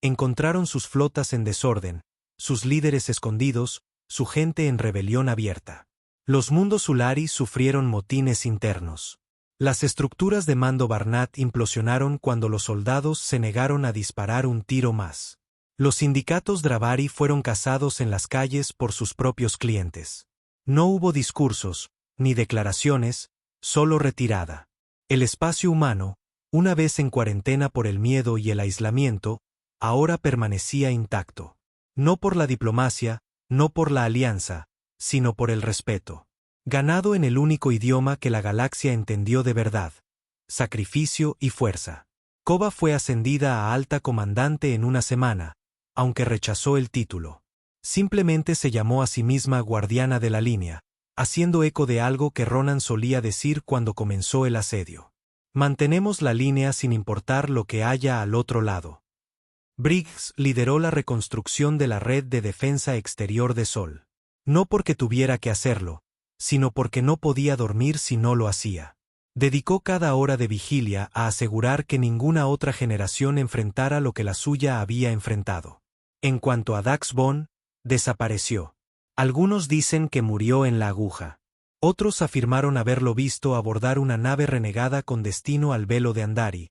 encontraron sus flotas en desorden, sus líderes escondidos, su gente en rebelión abierta. Los mundos Ulari sufrieron motines internos. Las estructuras de mando Barnat implosionaron cuando los soldados se negaron a disparar un tiro más. Los sindicatos Dravari fueron cazados en las calles por sus propios clientes. No hubo discursos, ni declaraciones, solo retirada. El espacio humano, una vez en cuarentena por el miedo y el aislamiento, ahora permanecía intacto. No por la diplomacia, no por la alianza, sino por el respeto. Ganado en el único idioma que la galaxia entendió de verdad: sacrificio y fuerza. Kova fue ascendida a alta comandante en una semana, aunque rechazó el título. Simplemente se llamó a sí misma guardiana de la línea, haciendo eco de algo que Ronan solía decir cuando comenzó el asedio. Mantenemos la línea sin importar lo que haya al otro lado. Briggs lideró la reconstrucción de la red de defensa exterior de Sol. No porque tuviera que hacerlo, sino porque no podía dormir si no lo hacía. Dedicó cada hora de vigilia a asegurar que ninguna otra generación enfrentara lo que la suya había enfrentado. En cuanto a Dax Bond, desapareció. Algunos dicen que murió en la aguja. Otros afirmaron haberlo visto abordar una nave renegada con destino al velo de Andari,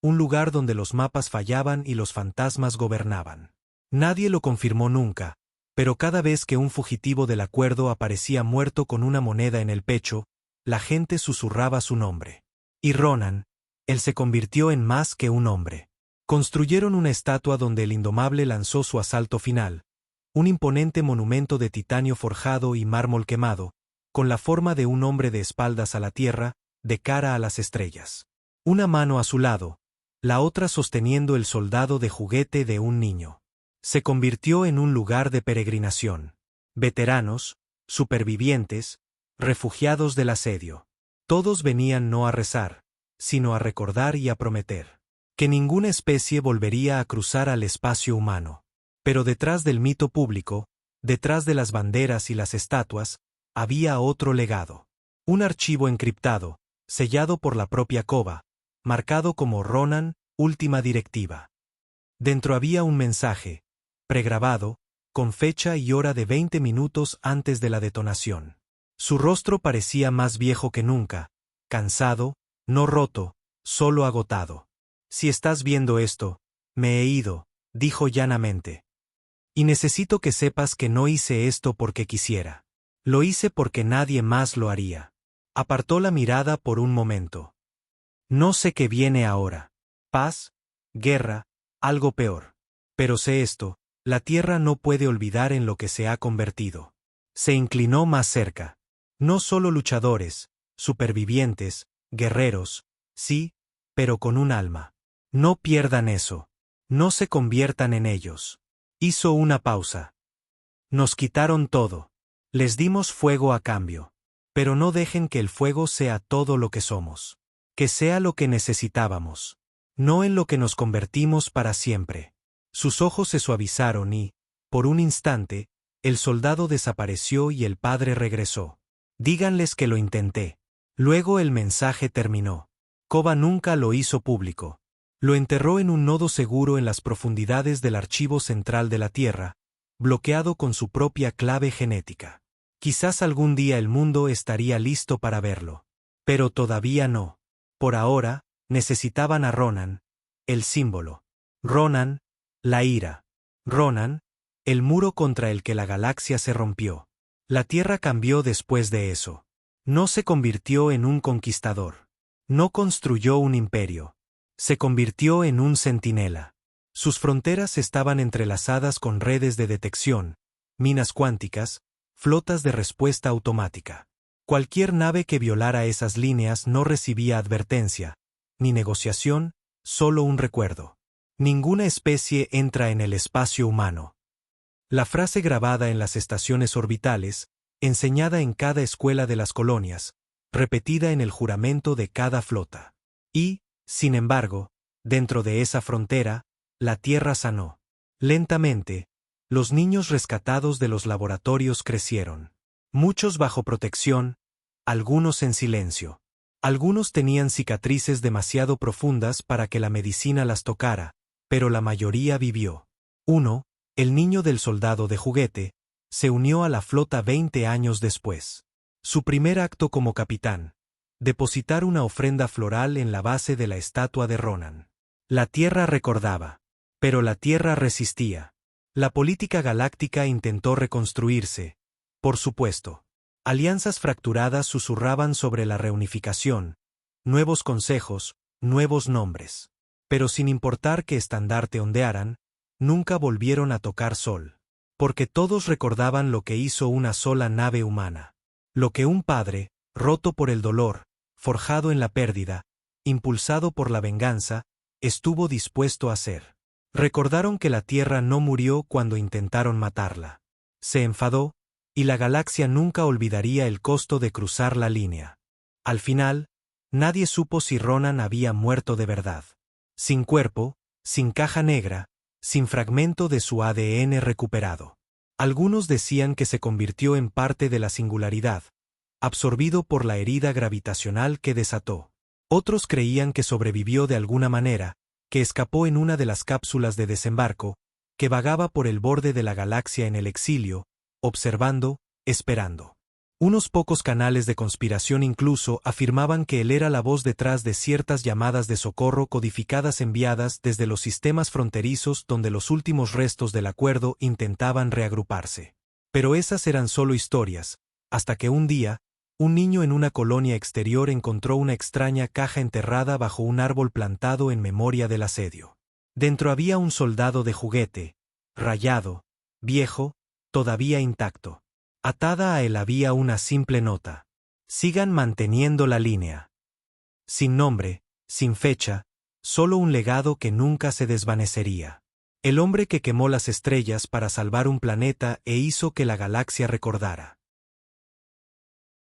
un lugar donde los mapas fallaban y los fantasmas gobernaban. Nadie lo confirmó nunca, pero cada vez que un fugitivo del acuerdo aparecía muerto con una moneda en el pecho, la gente susurraba su nombre. Y Ronan, él se convirtió en más que un hombre. Construyeron una estatua donde el indomable lanzó su asalto final, un imponente monumento de titanio forjado y mármol quemado, con la forma de un hombre de espaldas a la tierra, de cara a las estrellas. Una mano a su lado, la otra sosteniendo el soldado de juguete de un niño. Se convirtió en un lugar de peregrinación. Veteranos, supervivientes, refugiados del asedio. Todos venían no a rezar, sino a recordar y a prometer que ninguna especie volvería a cruzar al espacio humano. Pero detrás del mito público, detrás de las banderas y las estatuas, había otro legado. Un archivo encriptado, sellado por la propia Kova, marcado como Ronan, última directiva. Dentro había un mensaje, pregrabado, con fecha y hora de 20 minutos antes de la detonación. Su rostro parecía más viejo que nunca, cansado, no roto, solo agotado. Si estás viendo esto, me he ido, dijo llanamente. Y necesito que sepas que no hice esto porque quisiera. Lo hice porque nadie más lo haría. Apartó la mirada por un momento. No sé qué viene ahora. Paz, guerra, algo peor. Pero sé esto, la Tierra no puede olvidar en lo que se ha convertido. Se inclinó más cerca. No solo luchadores, supervivientes, guerreros, sí, pero con un alma. No pierdan eso. No se conviertan en ellos. Hizo una pausa. Nos quitaron todo. Les dimos fuego a cambio. Pero no dejen que el fuego sea todo lo que somos. Que sea lo que necesitábamos. No en lo que nos convertimos para siempre. Sus ojos se suavizaron y, por un instante, el soldado desapareció y el padre regresó. Díganles que lo intenté. Luego el mensaje terminó. Koba nunca lo hizo público. Lo enterró en un nodo seguro en las profundidades del archivo central de la Tierra, bloqueado con su propia clave genética. Quizás algún día el mundo estaría listo para verlo. Pero todavía no. Por ahora, necesitaban a Ronan, el símbolo. Ronan, la ira. Ronan, el muro contra el que la galaxia se rompió. La Tierra cambió después de eso. No se convirtió en un conquistador. No construyó un imperio. Se convirtió en un centinela. Sus fronteras estaban entrelazadas con redes de detección, minas cuánticas, flotas de respuesta automática. Cualquier nave que violara esas líneas no recibía advertencia, ni negociación, solo un recuerdo. Ninguna especie entra en el espacio humano. La frase grabada en las estaciones orbitales, enseñada en cada escuela de las colonias, repetida en el juramento de cada flota. Y, sin embargo, dentro de esa frontera, la Tierra sanó. Lentamente, los niños rescatados de los laboratorios crecieron. Muchos bajo protección, algunos en silencio. Algunos tenían cicatrices demasiado profundas para que la medicina las tocara, pero la mayoría vivió. Uno, el niño del soldado de juguete, se unió a la flota 20 años después. Su primer acto como capitán, depositar una ofrenda floral en la base de la estatua de Ronan. La Tierra recordaba. Pero la Tierra resistía. La política galáctica intentó reconstruirse. Por supuesto. Alianzas fracturadas susurraban sobre la reunificación, nuevos consejos, nuevos nombres. Pero sin importar qué estandarte ondearan, nunca volvieron a tocar sol. Porque todos recordaban lo que hizo una sola nave humana. Lo que un padre, roto por el dolor, forjado en la pérdida, impulsado por la venganza, estuvo dispuesto a hacer. Recordaron que la Tierra no murió cuando intentaron matarla. Se enfadó, y la galaxia nunca olvidaría el costo de cruzar la línea. Al final, nadie supo si Ronan había muerto de verdad. Sin cuerpo, sin caja negra, sin fragmento de su ADN recuperado. Algunos decían que se convirtió en parte de la singularidad, absorbido por la herida gravitacional que desató. Otros creían que sobrevivió de alguna manera, que escapó en una de las cápsulas de desembarco, que vagaba por el borde de la galaxia en el exilio, observando, esperando. Unos pocos canales de conspiración incluso afirmaban que él era la voz detrás de ciertas llamadas de socorro codificadas enviadas desde los sistemas fronterizos donde los últimos restos del acuerdo intentaban reagruparse. Pero esas eran solo historias, hasta que un día, un niño en una colonia exterior encontró una extraña caja enterrada bajo un árbol plantado en memoria del asedio. Dentro había un soldado de juguete, rayado, viejo, todavía intacto. Atada a él había una simple nota. Sigan manteniendo la línea. Sin nombre, sin fecha, solo un legado que nunca se desvanecería. El hombre que quemó las estrellas para salvar un planeta e hizo que la galaxia recordara.